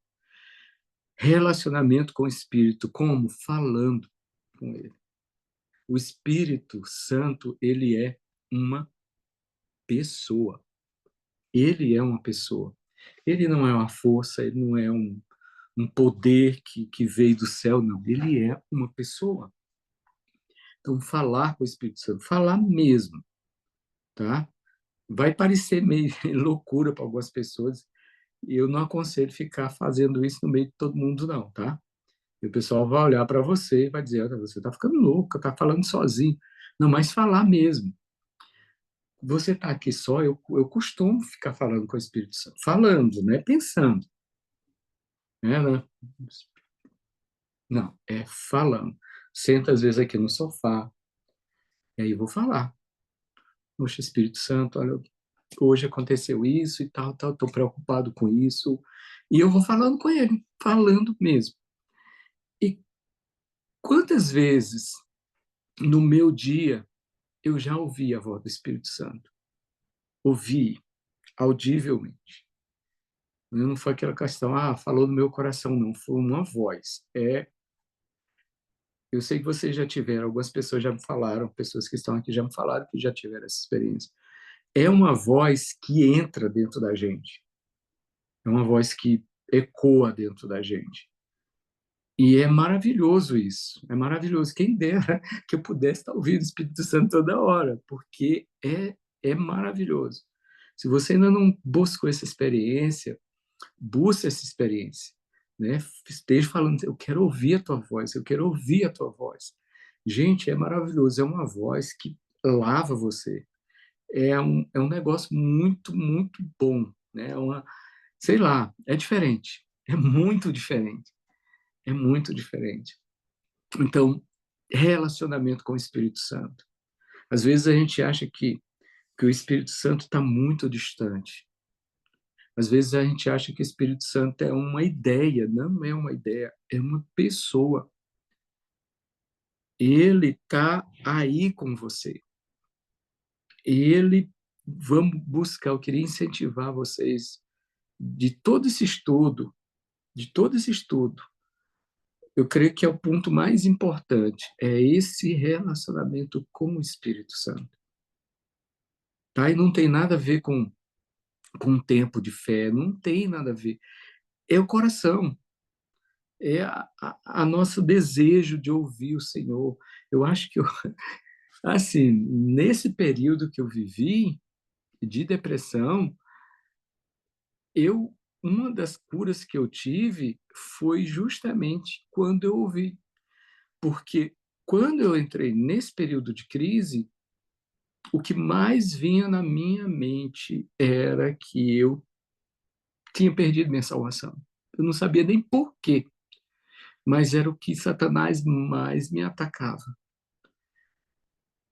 Relacionamento com o Espírito, como? Falando com ele. O Espírito Santo, ele é uma pessoa. Ele é uma pessoa. Ele não é uma força, ele não é um poder que veio do céu, não. Ele é uma pessoa. Então, falar com o Espírito Santo, falar mesmo, tá? Vai parecer meio loucura para algumas pessoas, e eu não aconselho ficar fazendo isso no meio de todo mundo, não, tá? E o pessoal vai olhar para você e vai dizer, olha, você está ficando louca, está falando sozinho. Não, mas falar mesmo. Você está aqui só, eu costumo ficar falando com o Espírito Santo. Falando, né? Pensando. Né? Não, é falando. sento às vezes aqui no sofá, e aí vou falar. Poxa, Espírito Santo, olha, hoje aconteceu isso e tal, tal, estou preocupado com isso. E eu vou falando com ele, falando mesmo. E quantas vezes no meu dia eu já ouvi a voz do Espírito Santo? Ouvi audivelmente. Não foi aquela questão, falou no meu coração, não. Foi uma voz. Eu sei que vocês já tiveram, algumas pessoas já me falaram, pessoas que estão aqui já me falaram que já tiveram essa experiência. É uma voz que entra dentro da gente. É uma voz que ecoa dentro da gente. E é maravilhoso isso. É maravilhoso. Quem dera que eu pudesse estar ouvindo o Espírito Santo toda hora, porque é maravilhoso. Se você ainda não buscou essa experiência, busque essa experiência, né? Esteja falando, eu quero ouvir a tua voz, eu quero ouvir a tua voz. Gente, é maravilhoso, é uma voz que lava você. É um negócio muito, muito bom, né? Sei lá, é diferente, é muito diferente, é muito diferente. Então, relacionamento com o Espírito Santo. Às vezes a gente acha que o Espírito Santo está muito distante. Às vezes a gente acha que o Espírito Santo é uma ideia. Não é uma ideia, é uma pessoa. Ele está aí com você. Ele, vamos buscar, eu queria incentivar vocês de todo esse estudo, eu creio que é o ponto mais importante, é esse relacionamento com o Espírito Santo. Tá? E não tem nada a ver com um tempo de fé, não tem nada a ver. É o coração, é a nosso desejo de ouvir o Senhor. Eu acho que, assim, nesse período que eu vivi de depressão, uma das curas que eu tive foi justamente quando eu ouvi. Porque quando eu entrei nesse período de crise, o que mais vinha na minha mente era que eu tinha perdido minha salvação. Eu não sabia nem por quê, mas era o que Satanás mais me atacava.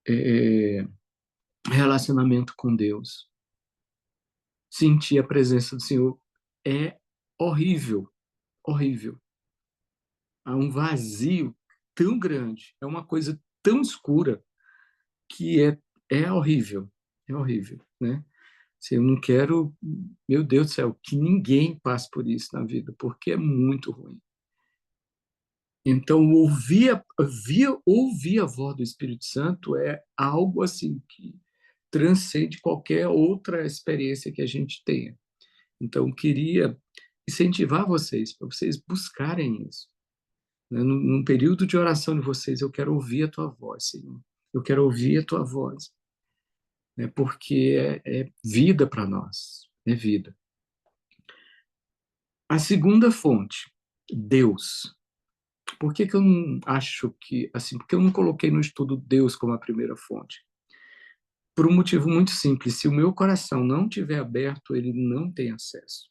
É, relacionamento com Deus. Sentir a presença do Senhor é horrível, horrível. Há um vazio tão grande, é uma coisa tão escura que é horrível, é horrível, né? Se eu não quero, meu Deus do céu, que ninguém passe por isso na vida, porque é muito ruim. Então, ouvir a voz do Espírito Santo é algo assim que transcende qualquer outra experiência que a gente tenha. Então, queria incentivar vocês, para vocês buscarem isso. Né? Num período de oração de vocês, eu quero ouvir a tua voz, Senhor. Eu quero ouvir a tua voz. Né? Porque é vida para nós. É vida. A segunda fonte, Deus. Por que eu não acho que, assim, porque eu não coloquei no estudo Deus como a primeira fonte? Por um motivo muito simples, se o meu coração não estiver aberto, ele não tem acesso.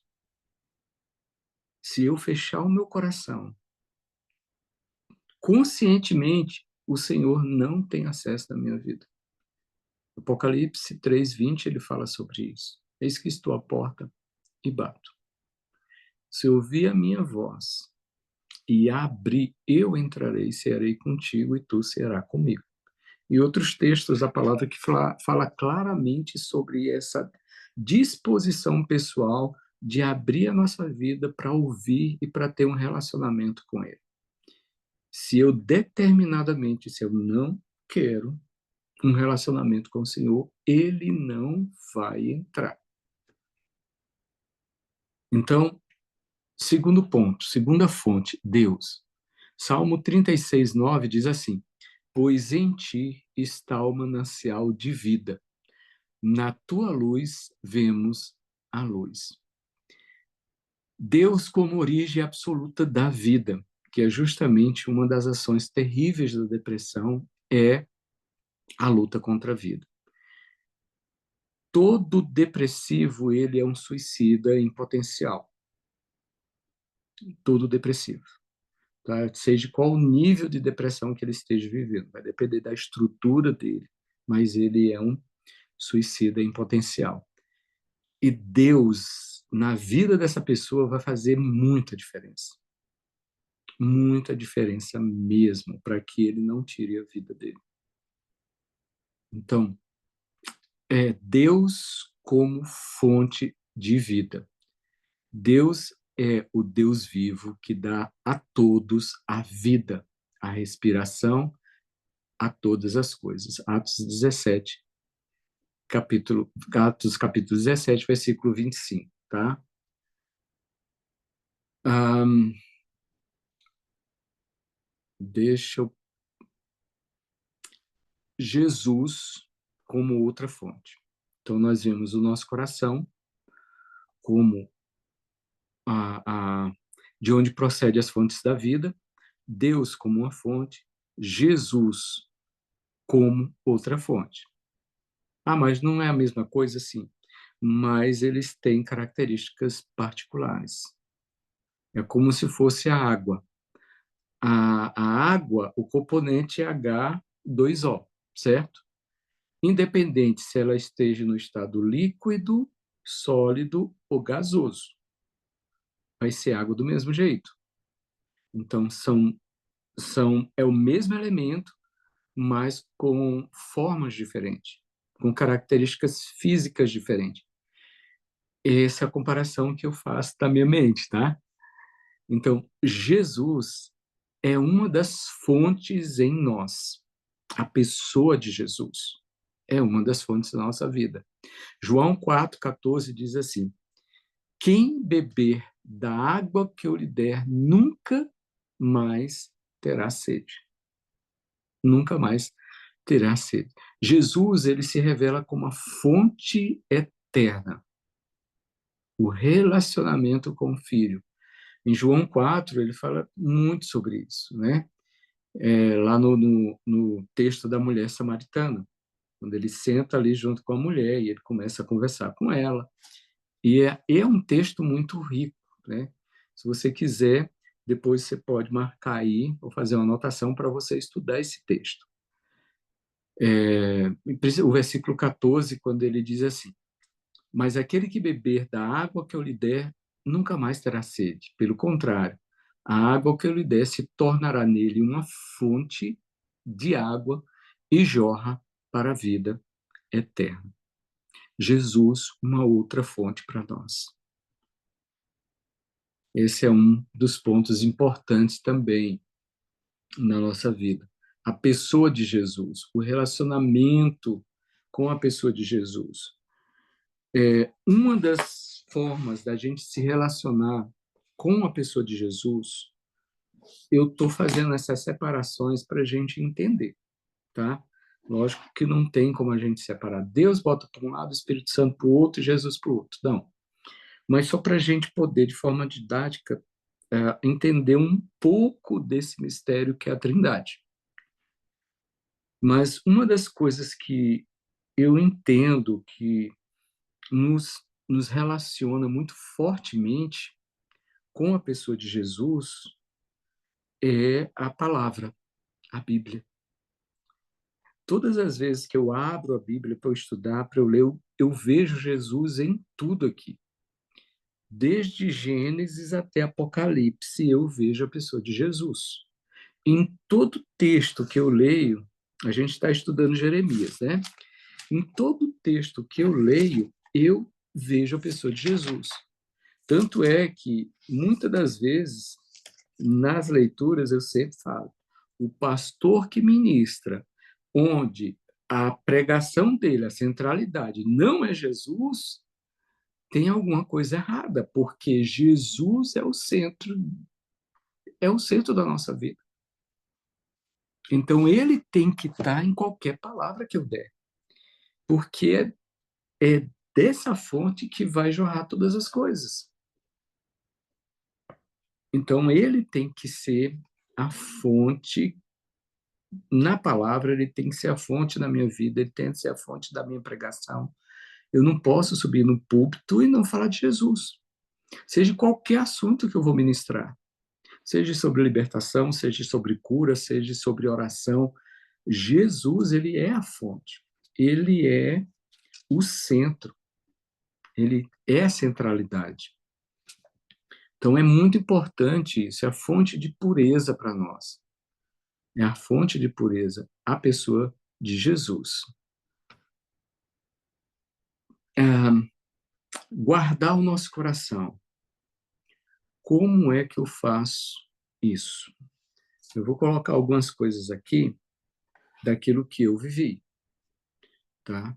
Se eu fechar o meu coração, conscientemente, o Senhor não tem acesso na minha vida. Apocalipse 3:20, ele fala sobre isso. Eis que estou à porta e bato. Se ouvir a minha voz e abrir, eu entrarei e cearei contigo e tu cearás comigo. E outros textos, a palavra que fala claramente sobre essa disposição pessoal de abrir a nossa vida para ouvir e para ter um relacionamento com Ele. Se eu não quero um relacionamento com o Senhor, Ele não vai entrar. Então, segundo ponto, segunda fonte, Deus. Salmo 36:9 diz assim: pois em ti está o manancial de vida. Na tua luz vemos a luz. Deus como origem absoluta da vida, que é justamente uma das ações terríveis da depressão, é a luta contra a vida. Todo depressivo, ele é um suicida em potencial. Todo depressivo. tá? Seja qual o nível de depressão que ele esteja vivendo. Vai depender da estrutura dele, mas ele é um suicida em potencial. E Deus, na vida dessa pessoa, vai fazer muita diferença. Muita diferença mesmo, para que ele não tire a vida dele. Então, é Deus como fonte de vida. Deus é o Deus vivo que dá a todos a vida, a respiração, a todas as coisas. Atos 17, versículo 25, tá? Deixa eu... Jesus como outra fonte. Então, nós vemos o nosso coração como de onde procede as fontes da vida, Deus como uma fonte, Jesus como outra fonte. Mas não é a mesma coisa? Sim, mas eles têm características particulares. É como se fosse a água. A água, o componente é H2O, certo? Independente se ela esteja no estado líquido, sólido ou gasoso. Vai ser água do mesmo jeito. Então, é o mesmo elemento, mas com formas diferentes, com características físicas diferentes. Essa é a comparação que eu faço da minha mente, tá? Então, Jesus é uma das fontes em nós. A pessoa de Jesus é uma das fontes da nossa vida. João 4,14 diz assim: quem beber da água que eu lhe der nunca mais terá sede. Nunca mais terá sede. Jesus, ele se revela como a fonte eterna. O relacionamento com o Filho. Em João 4, ele fala muito sobre isso, né? Lá no texto da mulher samaritana, quando ele senta ali junto com a mulher e ele começa a conversar com ela. E é um texto muito rico, né? Se você quiser, depois você pode marcar aí, ou fazer uma anotação para você estudar esse texto. O versículo 14, quando ele diz assim: mas aquele que beber da água que eu lhe der, nunca mais terá sede. Pelo contrário, a água que eu lhe der se tornará nele uma fonte de água e jorra para a vida eterna. Jesus, uma outra fonte para nós. Esse é um dos pontos importantes também na nossa vida. A pessoa de Jesus, o relacionamento com a pessoa de Jesus. Uma das formas da gente se relacionar com a pessoa de Jesus, eu estou fazendo essas separações para a gente entender, tá? Lógico que não tem como a gente separar. Deus bota para um lado, o Espírito Santo para o outro e Jesus para o outro. Não. Mas só para a gente poder, de forma didática, entender um pouco desse mistério que é a Trindade. Mas uma das coisas que eu entendo que nos relaciona muito fortemente com a pessoa de Jesus é a palavra, a Bíblia. Todas as vezes que eu abro a Bíblia para eu estudar, para eu ler, eu vejo Jesus em tudo aqui. Desde Gênesis até Apocalipse, eu vejo a pessoa de Jesus. Em todo texto que eu leio, a gente está estudando Jeremias, né? Em todo texto que eu leio, eu vejo a pessoa de Jesus. Tanto é que, muitas das vezes, nas leituras, eu sempre falo, o pastor que ministra, onde a pregação dele, a centralidade, não é Jesus, tem alguma coisa errada, porque Jesus é o centro da nossa vida. Então, ele tem que estar em qualquer palavra que eu der, porque é dessa fonte que vai jorrar todas as coisas. Então, ele tem que ser a fonte, na palavra, ele tem que ser a fonte da minha vida, ele tem que ser a fonte da minha pregação. Eu não posso subir no púlpito e não falar de Jesus, seja qualquer assunto que eu vou ministrar. Seja sobre libertação, seja sobre cura, seja sobre oração. Jesus, ele é a fonte. Ele é o centro. Ele é a centralidade. Então, é muito importante isso, é a fonte de pureza para nós. É a fonte de pureza, a pessoa de Jesus. Guardar o nosso coração. Como é que eu faço isso? Eu vou colocar algumas coisas aqui daquilo que eu vivi, tá?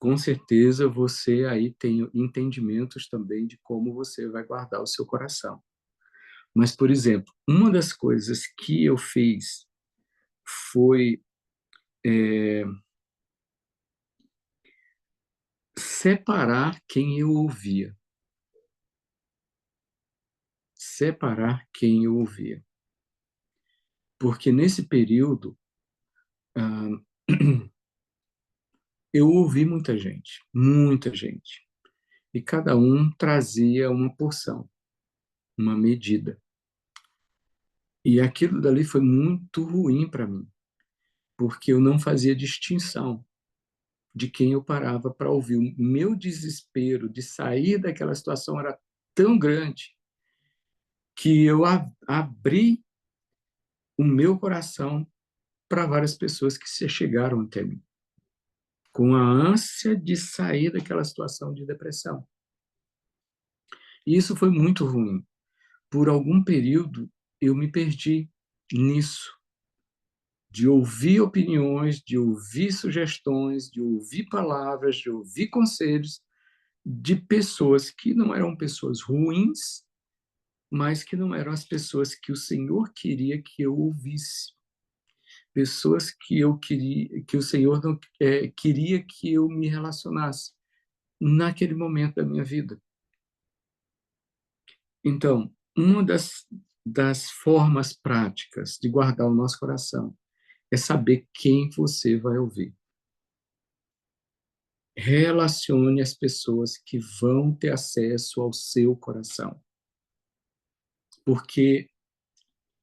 Com certeza você aí tem entendimentos também de como você vai guardar o seu coração. Mas, por exemplo, uma das coisas que eu fiz foi separar quem eu ouvia. Separar quem eu ouvia. Porque nesse período, eu ouvi muita gente, muita gente. E cada um trazia uma porção, uma medida. E aquilo dali foi muito ruim para mim, porque eu não fazia distinção de quem eu parava para ouvir. O meu desespero de sair daquela situação era tão grande que eu abri o meu coração para várias pessoas que se chegaram até mim, com a ânsia de sair daquela situação de depressão. E isso foi muito ruim. Por algum período, eu me perdi nisso, de ouvir opiniões, de ouvir sugestões, de ouvir palavras, de ouvir conselhos de pessoas que não eram pessoas ruins, mas que não eram as pessoas que o Senhor queria que eu ouvisse. Pessoas que eu queria, que o Senhor não queria que eu me relacionasse naquele momento da minha vida. Então, uma das formas práticas de guardar o nosso coração é saber quem você vai ouvir. Relacione as pessoas que vão ter acesso ao seu coração. Porque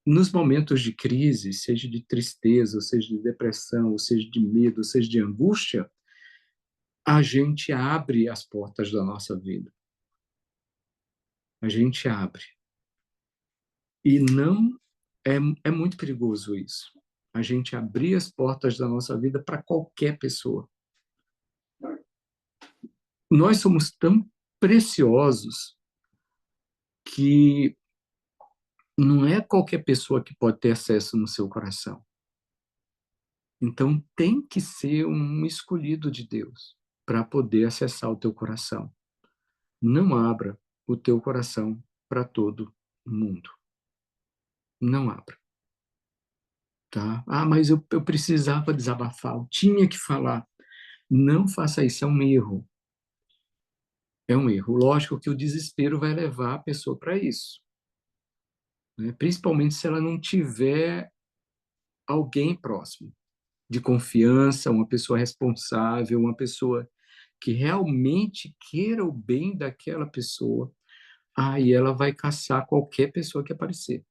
nos momentos de crise, seja de tristeza, ou seja de depressão, ou seja de medo, ou seja de angústia, a gente abre as portas da nossa vida. A gente abre. E não é muito perigoso isso. A gente abrir as portas da nossa vida para qualquer pessoa. Nós somos tão preciosos que não é qualquer pessoa que pode ter acesso no seu coração. Então, tem que ser um escolhido de Deus para poder acessar o teu coração. Não abra o teu coração para todo mundo. Não abra. Tá? Ah, mas eu precisava desabafar, eu tinha que falar. Não faça isso, é um erro. É um erro. Lógico que o desespero vai levar a pessoa para isso, né? Principalmente se ela não tiver alguém próximo, de confiança, uma pessoa responsável, uma pessoa que realmente queira o bem daquela pessoa. Aí ela vai caçar qualquer pessoa que aparecer.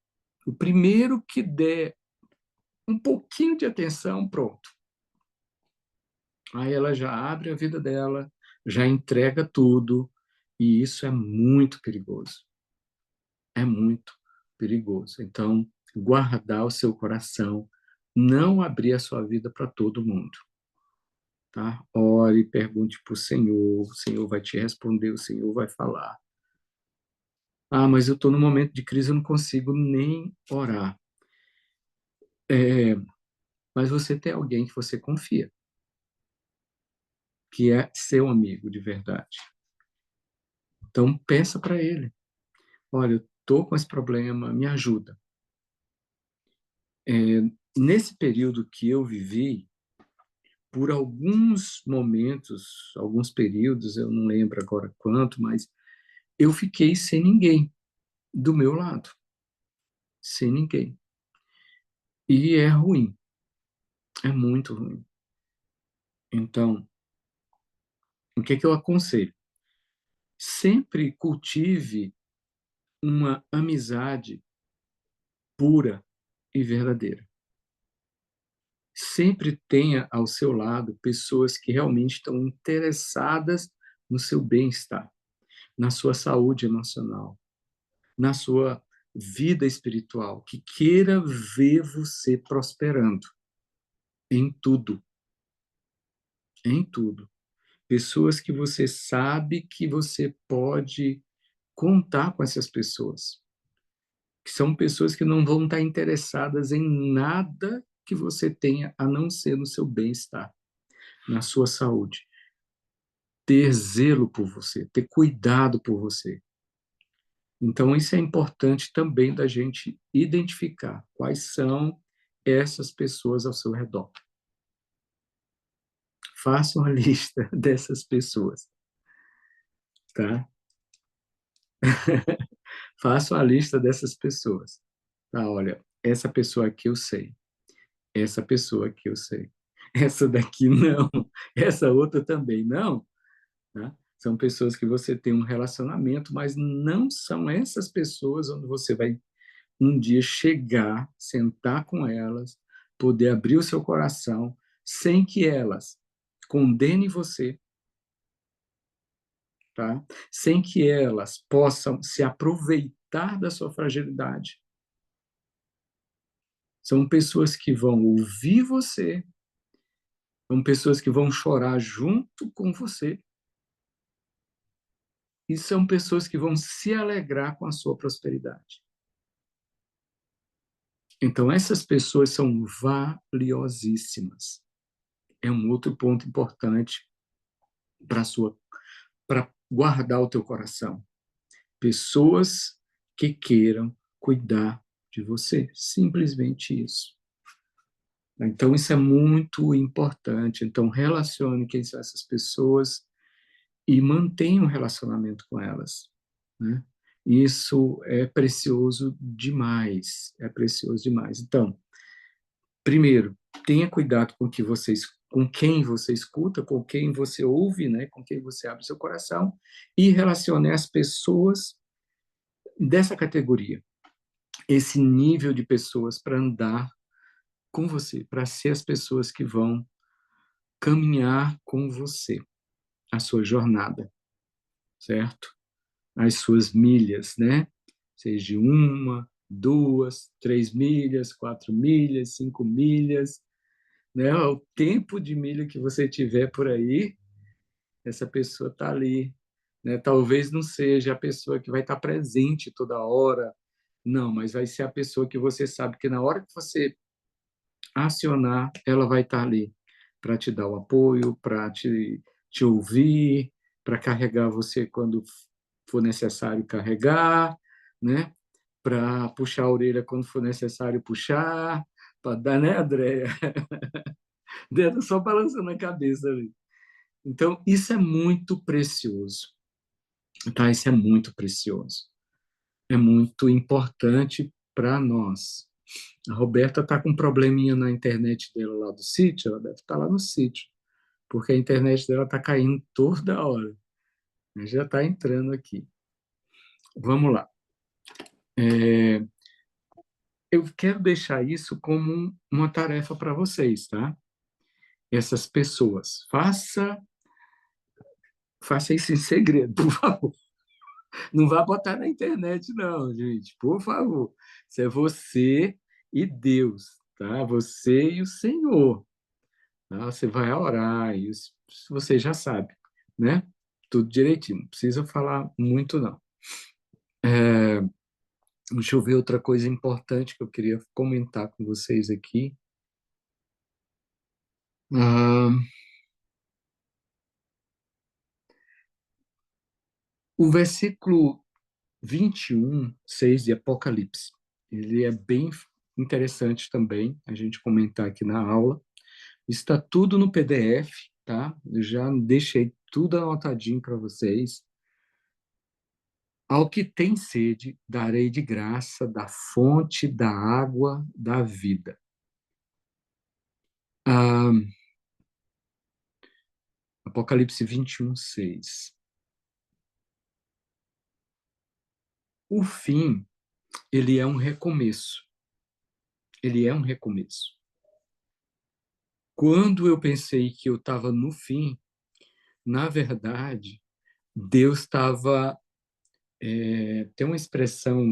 O primeiro que der um pouquinho de atenção, pronto. Aí ela já abre a vida dela, já entrega tudo, e isso é muito perigoso. É muito perigoso. Então, guardar o seu coração, não abrir a sua vida para todo mundo. Tá? Ore, pergunte para o Senhor vai te responder, o Senhor vai falar. Ah, mas eu estou num momento de crise, eu não consigo nem orar. Mas você tem alguém que você confia, que é seu amigo de verdade. Então, peça para ele. Olha, eu estou com esse problema, me ajuda. Nesse período que eu vivi, por alguns momentos, alguns períodos, eu não lembro agora quanto, mas eu fiquei sem ninguém do meu lado. Sem ninguém. E é ruim. É muito ruim. Então, o que é que eu aconselho? Sempre cultive uma amizade pura e verdadeira. Sempre tenha ao seu lado pessoas que realmente estão interessadas no seu bem-estar, na sua saúde emocional, na sua vida espiritual, que queira ver você prosperando em tudo, em tudo. Pessoas que você sabe que você pode contar com essas pessoas, que são pessoas que não vão estar interessadas em nada que você tenha a não ser no seu bem-estar, na sua saúde. Ter zelo por você, ter cuidado por você. Então, isso é importante também da gente identificar quais são essas pessoas ao seu redor. Faça uma lista dessas pessoas, tá? Faça uma lista dessas pessoas. Tá, olha, essa pessoa aqui eu sei. Essa pessoa aqui eu sei. Essa daqui não. Essa outra também não. Tá? São pessoas que você tem um relacionamento, mas não são essas pessoas onde você vai um dia chegar, sentar com elas, poder abrir o seu coração, sem que elas condenem você, tá? Sem que elas possam se aproveitar da sua fragilidade. São pessoas que vão ouvir você, são pessoas que vão chorar junto com você, e são pessoas que vão se alegrar com a sua prosperidade. Então, essas pessoas são valiosíssimas. É um outro ponto importante para guardar o teu coração. Pessoas que queiram cuidar de você. Simplesmente isso. Então, isso é muito importante. Então, relacione quem são essas pessoas e mantenha um relacionamento com elas, né? Isso é precioso demais. É precioso demais. Então, primeiro, tenha cuidado com quem você escuta, com quem você ouve, né? Com quem você abre seu coração e relacione as pessoas dessa categoria, esse nível de pessoas para andar com você, para ser as pessoas que vão caminhar com você a sua jornada, certo? As suas milhas, né? Seja 1, 2, 3 milhas, 4 milhas, 5 milhas, né? O tempo de milha que você tiver por aí, essa pessoa está ali, né? Talvez não seja a pessoa que vai estar presente toda hora, não, mas vai ser a pessoa que você sabe que na hora que você acionar, ela vai estar ali para te dar o apoio, para te ouvir, para carregar você quando for necessário carregar, né? Para puxar a orelha quando for necessário puxar, para dar, né, Andréia? Dedo só balançando a cabeça ali. Então, isso é muito precioso, tá? Isso é muito precioso. É muito importante para nós. A Roberta está com um probleminha na internet dela lá do sítio, ela deve estar lá no sítio, porque a internet dela está caindo toda hora. Já está entrando aqui. Vamos lá. Eu quero deixar isso como uma tarefa para vocês, tá? Essas pessoas. Faça isso em segredo, por favor. Não vá botar na internet, não, gente, por favor. Isso é você e Deus, tá? Você e o Senhor. Tá? Você vai orar, isso você já sabe, né? Tudo direitinho, não precisa falar muito, não. Deixa eu ver outra coisa importante que eu queria comentar com vocês aqui. Ah, o versículo 21, 6 de Apocalipse, ele é bem interessante também, a gente comentar aqui na aula. Está tudo no PDF, tá? Eu já deixei tudo anotadinho para vocês. Ao que tem sede, darei de graça da fonte da água da vida. Ah, Apocalipse 21, 6. o fim, ele é um recomeço. Ele é um recomeço. Quando eu pensei que eu estava no fim, na verdade, Deus estava, tem uma expressão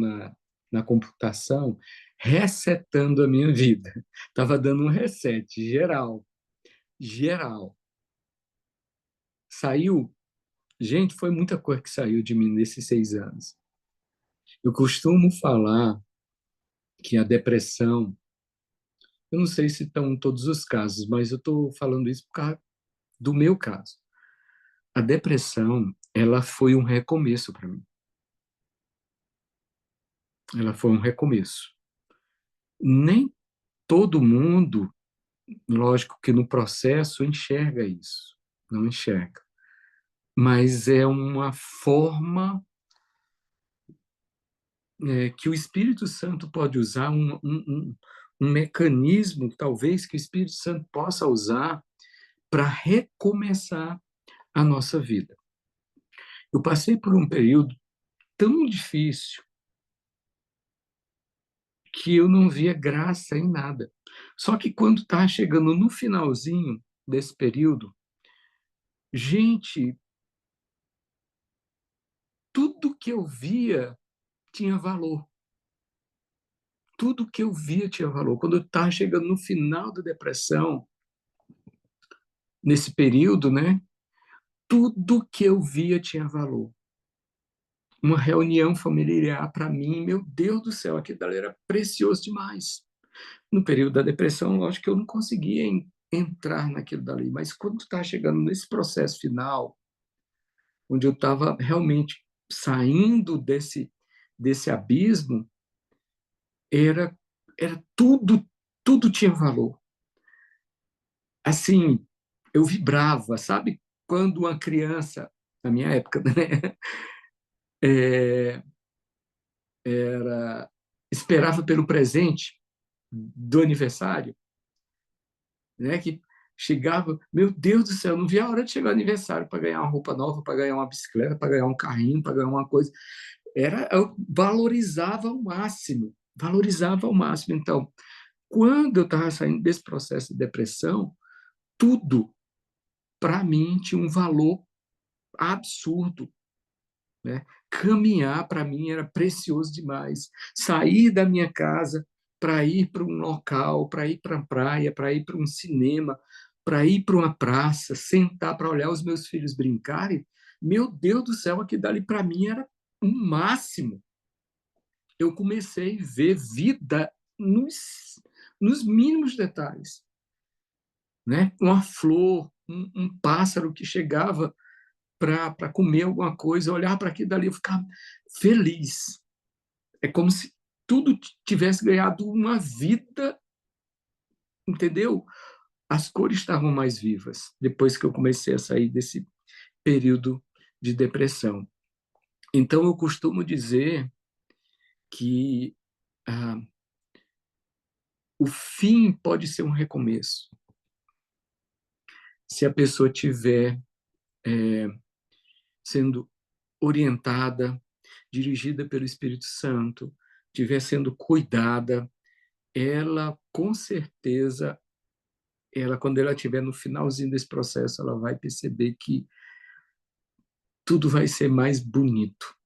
na computação, resetando a minha vida. Estava dando um reset geral, geral. Saiu, gente, foi muita coisa que saiu de mim nesses 6 anos. Eu costumo falar que a depressão, eu não sei se estão em todos os casos, mas eu estou falando isso por causa do meu caso. A depressão, ela foi um recomeço para mim. Ela foi um recomeço. Nem todo mundo, lógico que no processo, enxerga isso. Não enxerga. Mas é uma forma que o Espírito Santo pode usar, um mecanismo, talvez, que o Espírito Santo possa usar para recomeçar a nossa vida. Eu passei por um período tão difícil que eu não via graça em nada. Só que quando estava chegando no finalzinho desse período, gente, tudo que eu via tinha valor. Tudo que eu via tinha valor. Quando eu estava chegando no final da depressão, nesse período, né? Tudo que eu via tinha valor. Uma reunião familiar para mim, meu Deus do céu, aquilo dali era precioso demais. No período da depressão, lógico que eu não conseguia entrar naquilo dali, mas quando está chegando nesse processo final, onde eu estava realmente saindo desse abismo, era tudo tinha valor. Assim, eu vibrava, sabe? Quando uma criança, na minha época, né, é, esperava pelo presente do aniversário, né, que chegava, meu Deus do céu, não via a hora de chegar o aniversário para ganhar uma roupa nova, para ganhar uma bicicleta, para ganhar um carrinho, para ganhar uma coisa. Eu valorizava ao máximo, valorizava ao máximo. Então, quando eu estava saindo desse processo de depressão, tudo para mim tinha um valor absurdo, né? Caminhar para mim era precioso demais. Sair da minha casa para ir para um local, para ir para a praia, para ir para um cinema, para ir para uma praça, sentar para olhar os meus filhos brincarem, meu Deus do céu, aquilo dali para mim era um máximo. Eu comecei a ver vida nos mínimos detalhes, né? Uma flor, um pássaro que chegava para comer alguma coisa, olhar para aquilo dali, eu ficava feliz. É como se tudo tivesse ganhado uma vida, entendeu? As cores estavam mais vivas depois que eu comecei a sair desse período de depressão. Então, eu costumo dizer que o fim pode ser um recomeço. Se a pessoa tiver sendo orientada, dirigida pelo Espírito Santo, estiver sendo cuidada, ela, com certeza, quando ela estiver no finalzinho desse processo, ela vai perceber que tudo vai ser mais bonito.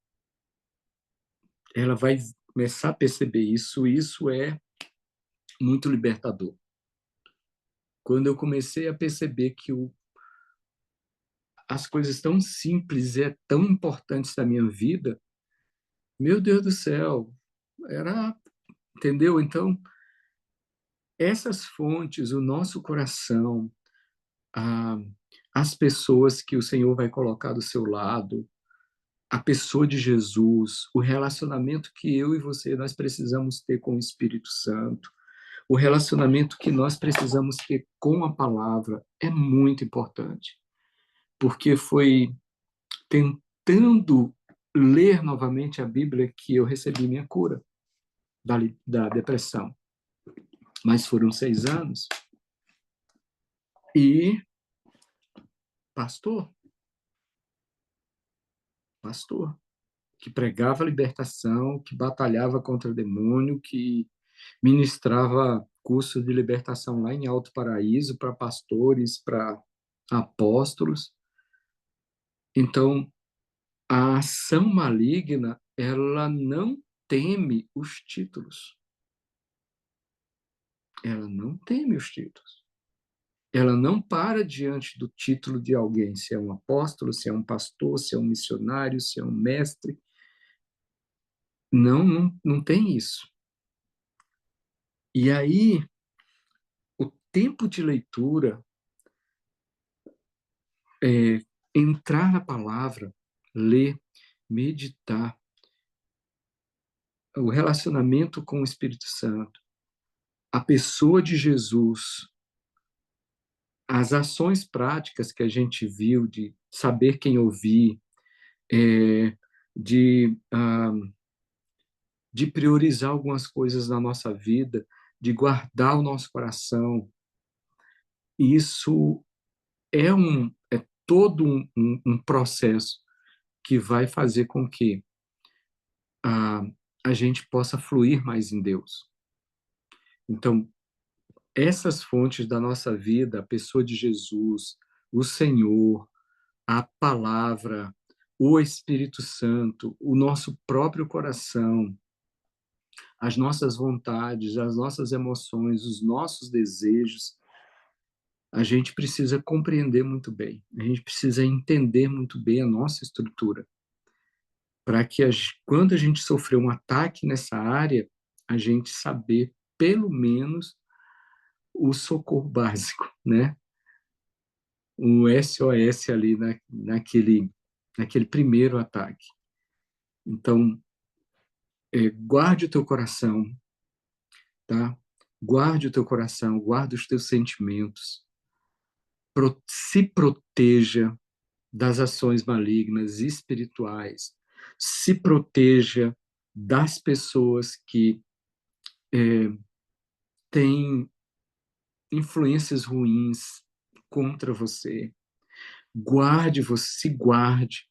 Ela vai começar a perceber isso, e isso é muito libertador. Quando eu comecei a perceber que as coisas tão simples e tão importantes da minha vida, meu Deus do céu, entendeu? Então, essas fontes, o nosso coração, a, as pessoas que o Senhor vai colocar do seu lado, a pessoa de Jesus, o relacionamento que eu e você nós precisamos ter com o Espírito Santo, o relacionamento que nós precisamos ter com a palavra é muito importante, porque foi tentando ler novamente a Bíblia que eu recebi minha cura da depressão. Mas foram 6 anos e pastor, que pregava a libertação, que batalhava contra o demônio, que ministrava curso de libertação lá em Alto Paraíso para pastores, para apóstolos. Então, a ação maligna, ela não teme os títulos. Ela não teme os títulos. Ela não para diante do título de alguém, se é um apóstolo, se é um pastor, se é um missionário, se é um mestre. Não tem isso. E aí, o tempo de leitura, entrar na palavra, ler, meditar, o relacionamento com o Espírito Santo, a pessoa de Jesus, as ações práticas que a gente viu de saber quem ouvir, de, de priorizar algumas coisas na nossa vida, de guardar o nosso coração, isso é todo um processo que vai fazer com que a gente possa fluir mais em Deus. Então, essas fontes da nossa vida, a pessoa de Jesus, o Senhor, a palavra, o Espírito Santo, o nosso próprio coração, as nossas vontades, as nossas emoções, os nossos desejos, a gente precisa compreender muito bem, a gente precisa entender muito bem a nossa estrutura, para que quando a gente sofrer um ataque nessa área, a gente saber, pelo menos, o socorro básico, né? O SOS ali naquele primeiro ataque. Então, guarde o teu coração, tá? Guarde o teu coração, guarde os teus sentimentos, se proteja das ações malignas espirituais, se proteja das pessoas que têm influências ruins contra você. Se guarde.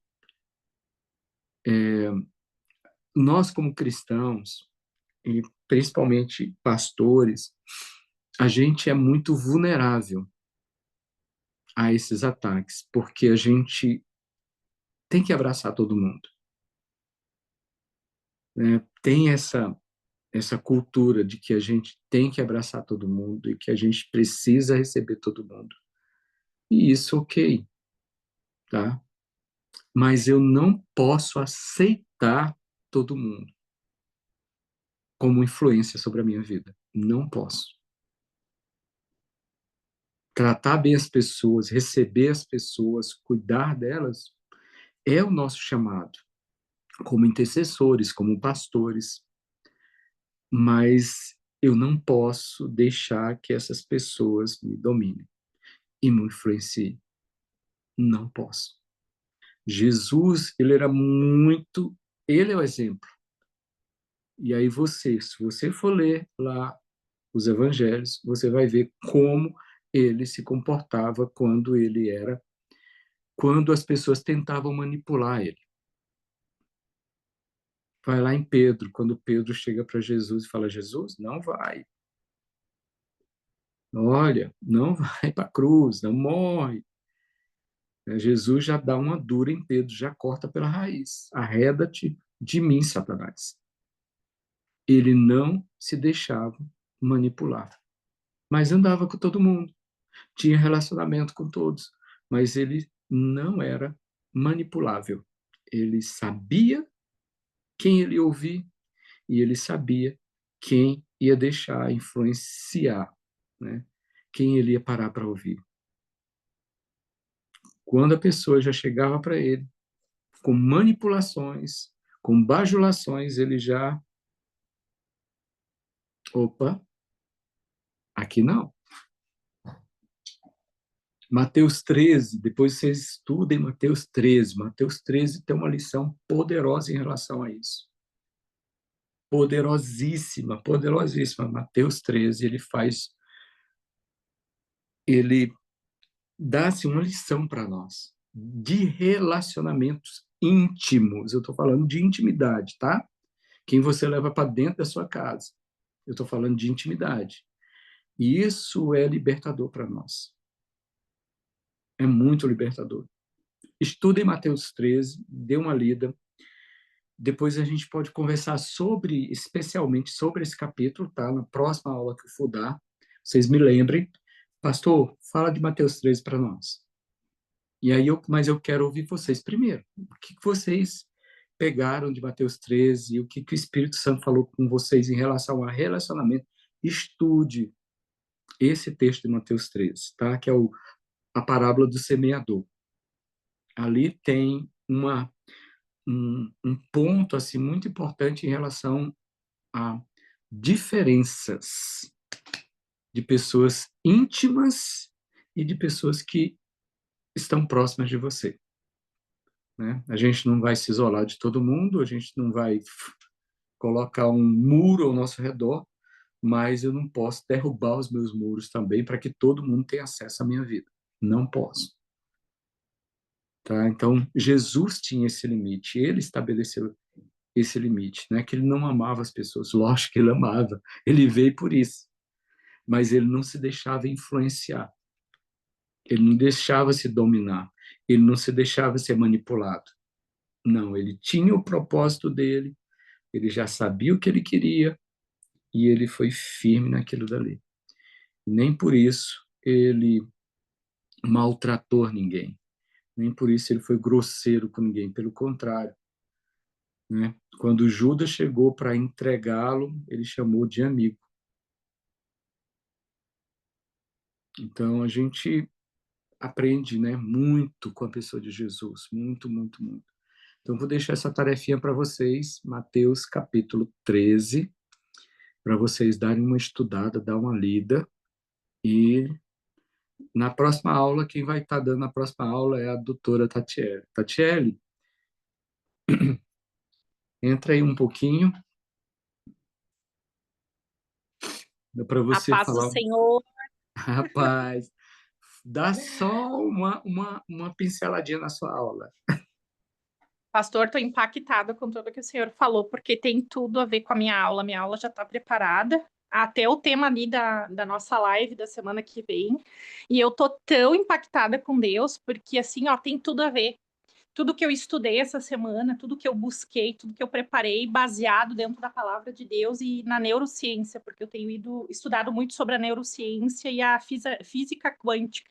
Nós, como cristãos, e principalmente pastores, a gente é muito vulnerável a esses ataques, porque a gente tem que abraçar todo mundo, né? Tem essa cultura de que a gente tem que abraçar todo mundo e que a gente precisa receber todo mundo. E isso, ok, tá? Mas eu não posso aceitar todo mundo como influência sobre a minha vida. Não posso. Tratar bem as pessoas, receber as pessoas, cuidar delas, é o nosso chamado, como intercessores, como pastores. Mas eu não posso deixar que essas pessoas me dominem e me influenciem. Não posso. Jesus, ele é o exemplo. E aí se você for ler lá os evangelhos, você vai ver como ele se comportava quando as pessoas tentavam manipular ele. Vai lá em Pedro, quando Pedro chega para Jesus e fala: Jesus, não vai. Olha, não vai para a cruz, não morre. Jesus já dá uma dura em Pedro, já corta pela raiz. Arreda-te de mim, Satanás. Ele não se deixava manipular, mas andava com todo mundo, tinha relacionamento com todos, mas ele não era manipulável. Ele sabia quem ele ouvia e ele sabia quem ia deixar influenciar, né? Quem ele ia parar para ouvir. Quando a pessoa já chegava para ele com manipulações, com bajulações, ele já, opa, aqui não. Mateus 13, depois vocês estudem Mateus 13. Mateus 13 tem uma lição poderosa em relação a isso. Poderosíssima, poderosíssima. Mateus 13, ele dá-se uma lição para nós de relacionamentos íntimos. Eu estou falando de intimidade, tá? Quem você leva para dentro da sua casa. Eu estou falando de intimidade. E isso é libertador para nós. É muito libertador. Estude Mateus 13, dê uma lida. Depois a gente pode conversar sobre, especialmente sobre esse capítulo, tá? Na próxima aula que eu for dar. Vocês me lembrem. Pastor, fala de Mateus 13 para nós. E aí mas eu quero ouvir vocês primeiro. O que vocês pegaram de Mateus 13? O que o Espírito Santo falou com vocês em relação a relacionamento? Estude esse texto de Mateus 13, tá? Que é a parábola do semeador. Ali tem um ponto assim muito importante em relação a diferenças de pessoas íntimas e de pessoas que estão próximas de você. Né? A gente não vai se isolar de todo mundo, a gente não vai colocar um muro ao nosso redor, mas eu não posso derrubar os meus muros também para que todo mundo tenha acesso à minha vida. Não posso. Tá? Então, Jesus tinha esse limite, ele estabeleceu esse limite, né? Que ele não amava as pessoas. Lógico que ele amava, ele veio por isso, mas ele não se deixava influenciar, ele não deixava se dominar, ele não se deixava ser manipulado. Não, ele tinha o propósito dele, ele já sabia o que ele queria e ele foi firme naquilo dali. Nem por isso ele maltratou ninguém, nem por isso ele foi grosseiro com ninguém, pelo contrário. Né? Quando Judas chegou para entregá-lo, ele chamou de amigo. Então a gente aprende, né, muito com a pessoa de Jesus, muito, muito, muito. Então vou deixar essa tarefinha para vocês, Mateus capítulo 13, para vocês darem uma estudada, dar uma lida. E na próxima aula, quem vai estar dando a próxima aula é a doutora Tatiele. Tatiele, entra aí um pouquinho, para A você paz do falar. Senhor. Rapaz, dá só uma pinceladinha na sua aula. Pastor, estou impactada com tudo que o senhor falou, porque tem tudo a ver com a minha aula. Minha aula já está preparada, até o tema ali da nossa live da semana que vem. E eu tô tão impactada com Deus, porque assim, ó, tem tudo a ver. Tudo que eu estudei essa semana, tudo que eu busquei, tudo que eu preparei, baseado dentro da palavra de Deus e na neurociência, porque eu tenho estudado muito sobre a neurociência e a física quântica,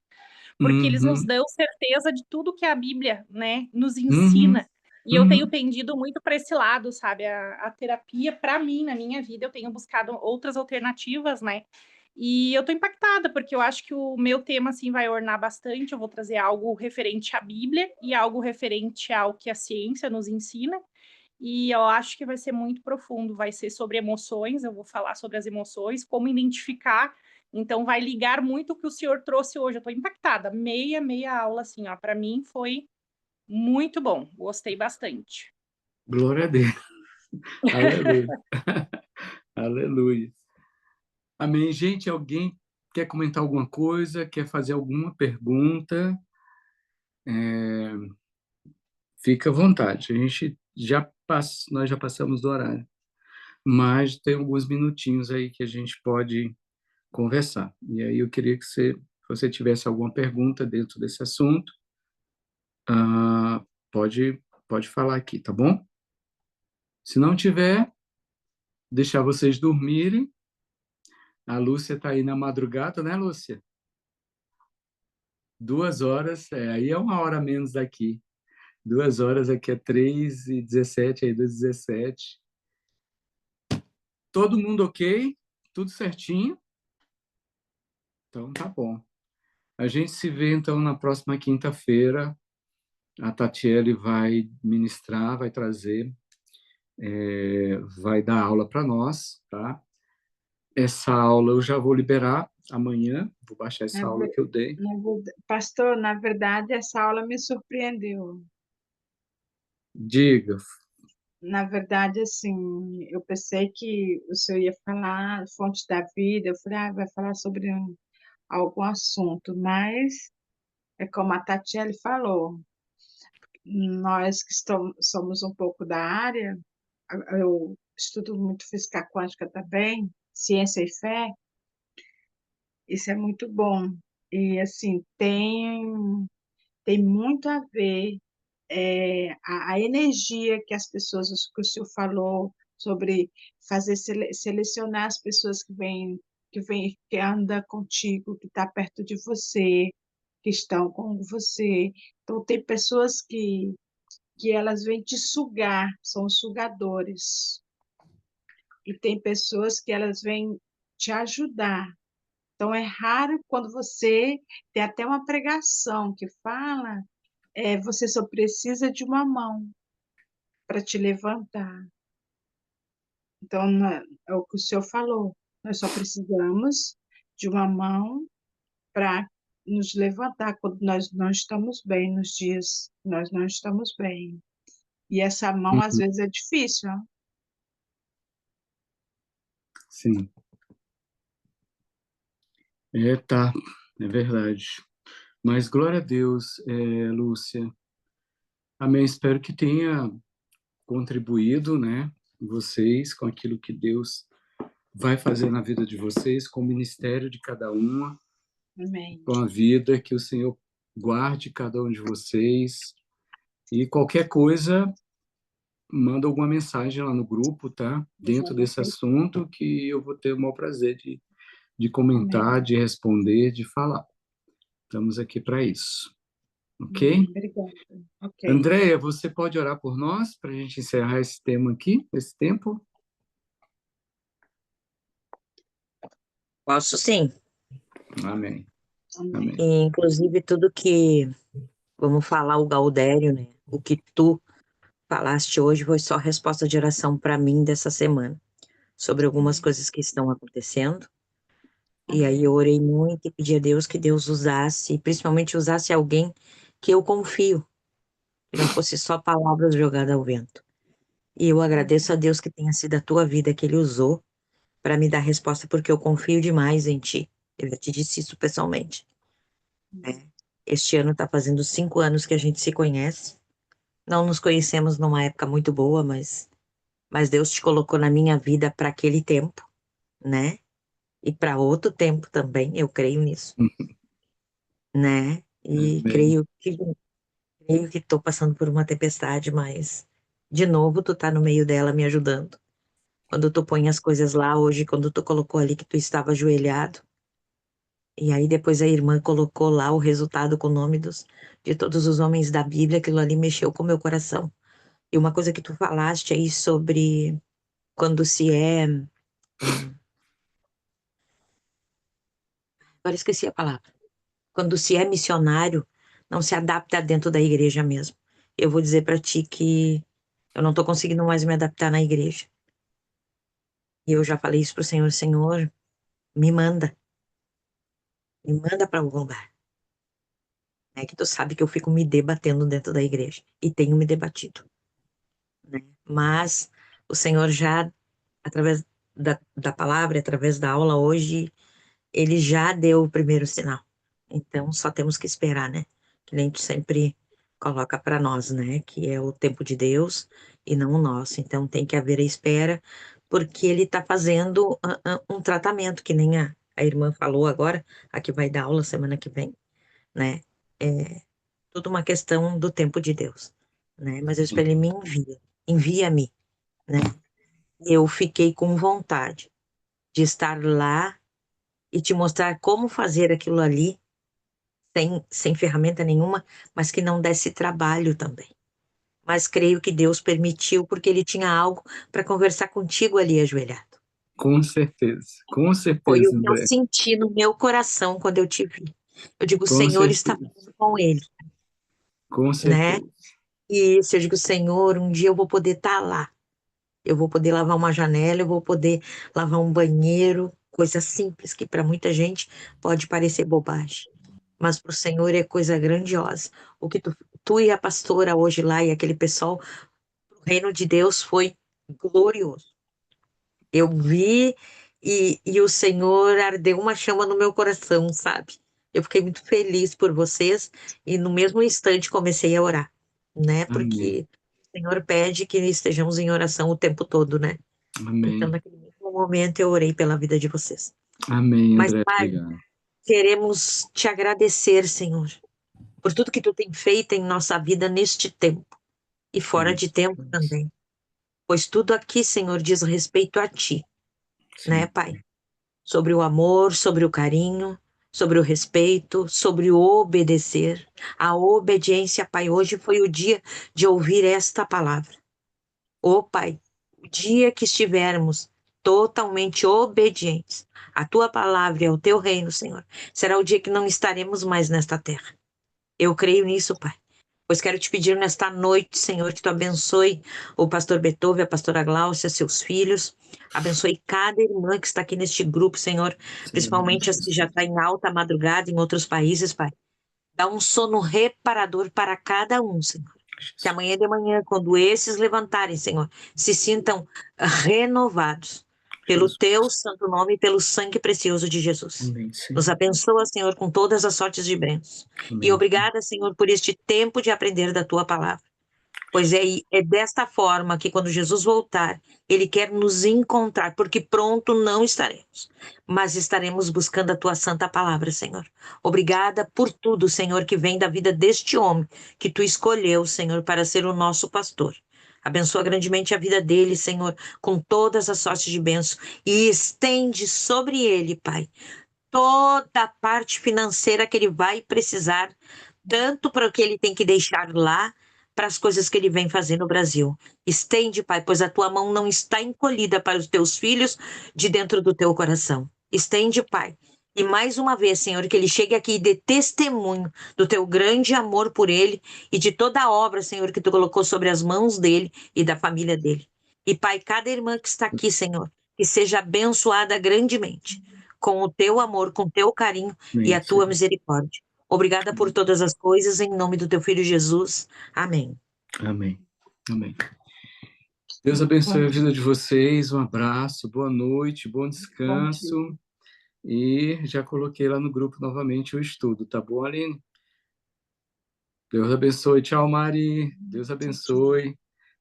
porque eles nos Uhum, dão certeza de tudo que a Bíblia, né, nos uhum, ensina. E eu tenho uhum. pendido muito para esse lado, sabe? A terapia, para mim, na minha vida, eu tenho buscado outras alternativas, né? E eu tô impactada, porque eu acho que o meu tema, assim, vai ornar bastante. Eu vou trazer algo referente à Bíblia e algo referente ao que a ciência nos ensina. E eu acho que vai ser muito profundo. Vai ser sobre emoções, eu vou falar sobre as emoções, como identificar. Então, vai ligar muito o que o senhor trouxe hoje. Eu tô impactada. Meia aula, assim, ó. Para mim foi muito bom. Gostei bastante. Glória a Deus. Aleluia. Aleluia. Amém. Gente, alguém quer comentar alguma coisa? Quer fazer alguma pergunta? Fica à vontade. A gente nós já passamos do horário, mas tem alguns minutinhos aí que a gente pode conversar. E aí eu queria que você tivesse alguma pergunta dentro desse assunto, ah, pode falar aqui, tá bom? Se não tiver, deixar vocês dormirem. A Lúcia está aí na madrugada, né, Lúcia? 2 horas, aí é 1 hora menos daqui. 2 horas aqui é 3h17, aí 2h17. Todo mundo ok? Tudo certinho? Então tá bom. A gente se vê então na próxima quinta-feira. A Tatiele vai ministrar, vai trazer, vai dar aula para nós, tá? Essa aula eu já vou liberar amanhã, vou baixar essa Na aula ver- que eu dei. Pastor, na verdade, essa aula me surpreendeu. Diga. Na verdade, assim, eu pensei que o senhor ia falar fonte da vida, eu falei, vai falar sobre algum assunto, mas é como a Tatiele falou, nós que somos um pouco da área, eu estudo muito física quântica também, ciência e fé, isso é muito bom. E, assim, tem muito a ver a energia que as pessoas, que o senhor falou, sobre fazer selecionar as pessoas que anda contigo, que está perto de você, que estão com você. Então, tem pessoas que elas vêm te sugar, são os sugadores. E tem pessoas que elas vêm te ajudar. Então, é raro quando você tem até uma pregação que fala, você só precisa de uma mão para te levantar. Então, é o que o senhor falou, nós só precisamos de uma mão para nos levantar quando nós não estamos bem, nos dias que nós não estamos bem. E essa mão, às Uhum. vezes, é difícil, ó. Sim. Tá, é verdade. Mas glória a Deus, Lúcia. Amém. Espero que tenha contribuído, né, vocês com aquilo que Deus vai fazer na vida de vocês, com o ministério de cada uma, Amém. com a vida, que o Senhor guarde cada um de vocês. E qualquer coisa, manda alguma mensagem lá no grupo, tá? Dentro desse assunto, que eu vou ter o maior prazer de comentar, Amém. de responder, de falar. Estamos aqui para isso. Ok? Amém. Obrigada. Ok. Andréia, você pode orar por nós, para a gente encerrar esse tema aqui, esse tempo? Posso sim. Amém. Amém. Amém. E, inclusive, tudo que, vamos falar, o Gaudério, né? O que tu falaste hoje foi só resposta de oração para mim dessa semana, sobre algumas coisas que estão acontecendo. E aí eu orei muito e pedi a Deus que Deus usasse, principalmente usasse alguém que eu confio, que não fosse só palavras jogadas ao vento. E eu agradeço a Deus que tenha sido a tua vida que Ele usou para me dar resposta, porque eu confio demais em ti. Eu já te disse isso pessoalmente, né? Este ano está fazendo 5 anos que a gente se conhece. Não nos conhecemos numa época muito boa, mas Deus te colocou na minha vida para aquele tempo, né? E para outro tempo também, eu creio nisso, né? E Amém. creio que estou passando por uma tempestade, mas de novo tu tá no meio dela me ajudando. Quando tu põe as coisas lá hoje, quando tu colocou ali que tu estava ajoelhado, e aí depois a irmã colocou lá o resultado com o nome de todos os homens da Bíblia, aquilo ali mexeu com o meu coração. E uma coisa que tu falaste aí sobre quando se agora esqueci a palavra. Quando se é missionário, não se adapta dentro da igreja mesmo. Eu vou dizer para ti que eu não estou conseguindo mais me adaptar na igreja. E eu já falei isso pro Senhor, Senhor, me manda para algum lugar. É que tu sabe que eu fico me debatendo dentro da igreja e tenho me debatido, né? Mas o Senhor já, através da palavra, através da aula hoje, ele já deu o primeiro sinal. Então só temos que esperar, né? Que nem tu sempre coloca para nós, né? Que é o tempo de Deus e não o nosso. Então tem que haver a espera, porque ele está fazendo um tratamento, que nem a irmã falou agora, a que vai dar aula semana que vem, né? É tudo uma questão do tempo de Deus, né? Mas eu espero, ele me envia-me, né? Eu fiquei com vontade de estar lá e te mostrar como fazer aquilo ali sem ferramenta nenhuma, mas que não desse trabalho também. Mas creio que Deus permitiu porque ele tinha algo para conversar contigo ali ajoelhado. Com certeza. Com Foi o certeza, que eu André. senti no meu coração quando eu te vi. Eu digo, o Com Senhor está certeza. falando com ele, Com né? certeza. E isso, eu digo, Senhor, um dia eu vou poder estar lá. Eu vou poder lavar uma janela, eu vou poder lavar um banheiro, coisa simples que para muita gente pode parecer bobagem. Mas para o Senhor é coisa grandiosa. O que tu e a pastora hoje lá e aquele pessoal, o reino de Deus foi glorioso. Eu vi e o Senhor ardeu uma chama no meu coração, sabe? Eu fiquei muito feliz por vocês e no mesmo instante comecei a orar. né? Amém. Porque o Senhor pede que estejamos em oração o tempo todo, né? Amém. Então, naquele mesmo momento, eu orei pela vida de vocês. Amém, Mas, André. Pai, Obrigado. queremos te agradecer, Senhor, por tudo que tu tem feito em nossa vida neste tempo e fora de tempo também. Pois tudo aqui, Senhor, diz respeito a ti, né, Sim. Pai? Sobre o amor, sobre o carinho, sobre o respeito, sobre o obedecer. A obediência, Pai, hoje foi o dia de ouvir esta palavra. Ô, Pai, o dia que estivermos totalmente obedientes à tua palavra e ao teu reino, Senhor, será o dia que não estaremos mais nesta terra. Eu creio nisso, Pai. Pois quero te pedir nesta noite, Senhor, que tu abençoe o pastor Beethoven, a pastora Gláucia, seus filhos. Abençoe cada irmã que está aqui neste grupo, Senhor, principalmente as que já estão em alta madrugada em outros países, Pai. Dá um sono reparador para cada um, Senhor. Que amanhã de manhã, quando esses levantarem, Senhor, se sintam renovados pelo teu santo nome e pelo sangue precioso de Jesus. Amém, Senhor. Nos abençoa, Senhor, com todas as sortes de bênçãos. E Amém. obrigada, Senhor, por este tempo de aprender da tua palavra. Pois é desta forma que quando Jesus voltar, ele quer nos encontrar, porque pronto não estaremos, mas estaremos buscando a tua santa palavra, Senhor. Obrigada por tudo, Senhor, que vem da vida deste homem que tu escolheu, Senhor, para ser o nosso pastor. Abençoa grandemente a vida dele, Senhor, com todas as sortes de bênção e estende sobre ele, Pai, toda a parte financeira que ele vai precisar, tanto para o que ele tem que deixar lá, para as coisas que ele vem fazer no Brasil. Estende, Pai, pois a tua mão não está encolhida para os teus filhos de dentro do teu coração. Estende, Pai. E mais uma vez, Senhor, que ele chegue aqui e dê testemunho do teu grande amor por ele e de toda a obra, Senhor, que tu colocou sobre as mãos dele e da família dele. E, Pai, cada irmã que está aqui, Senhor, que seja abençoada grandemente com o teu amor, com o teu carinho e Amém, a tua Senhor. misericórdia. Obrigada por todas as coisas, em nome do teu filho Jesus. Amém. Amém. Amém. Deus abençoe a vida de vocês. Um abraço, boa noite, bom descanso. E já coloquei lá no grupo novamente o estudo, tá bom, Aline? Deus abençoe. Tchau, Mari. Deus abençoe.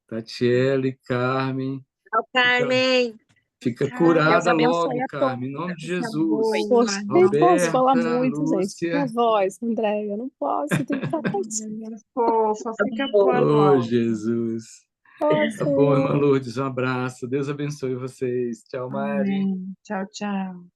Tatiele, Carmen. Tchau, Carmen. Fica Tchau. Deus curada abençoe logo, a Carmen, em nome de Jesus. Poxa, Boa nem posso falar Roberta, muito, gente. Minha Lúcia. voz, André, eu não posso, tem que ficar quietinho. noite. Fofa, fica Bom. boa Oh, noite. Jesus. Oh, Tá bom, irmã Senhor. Lourdes, um abraço. Deus abençoe vocês. Tchau, Mari. Amém. Tchau, tchau.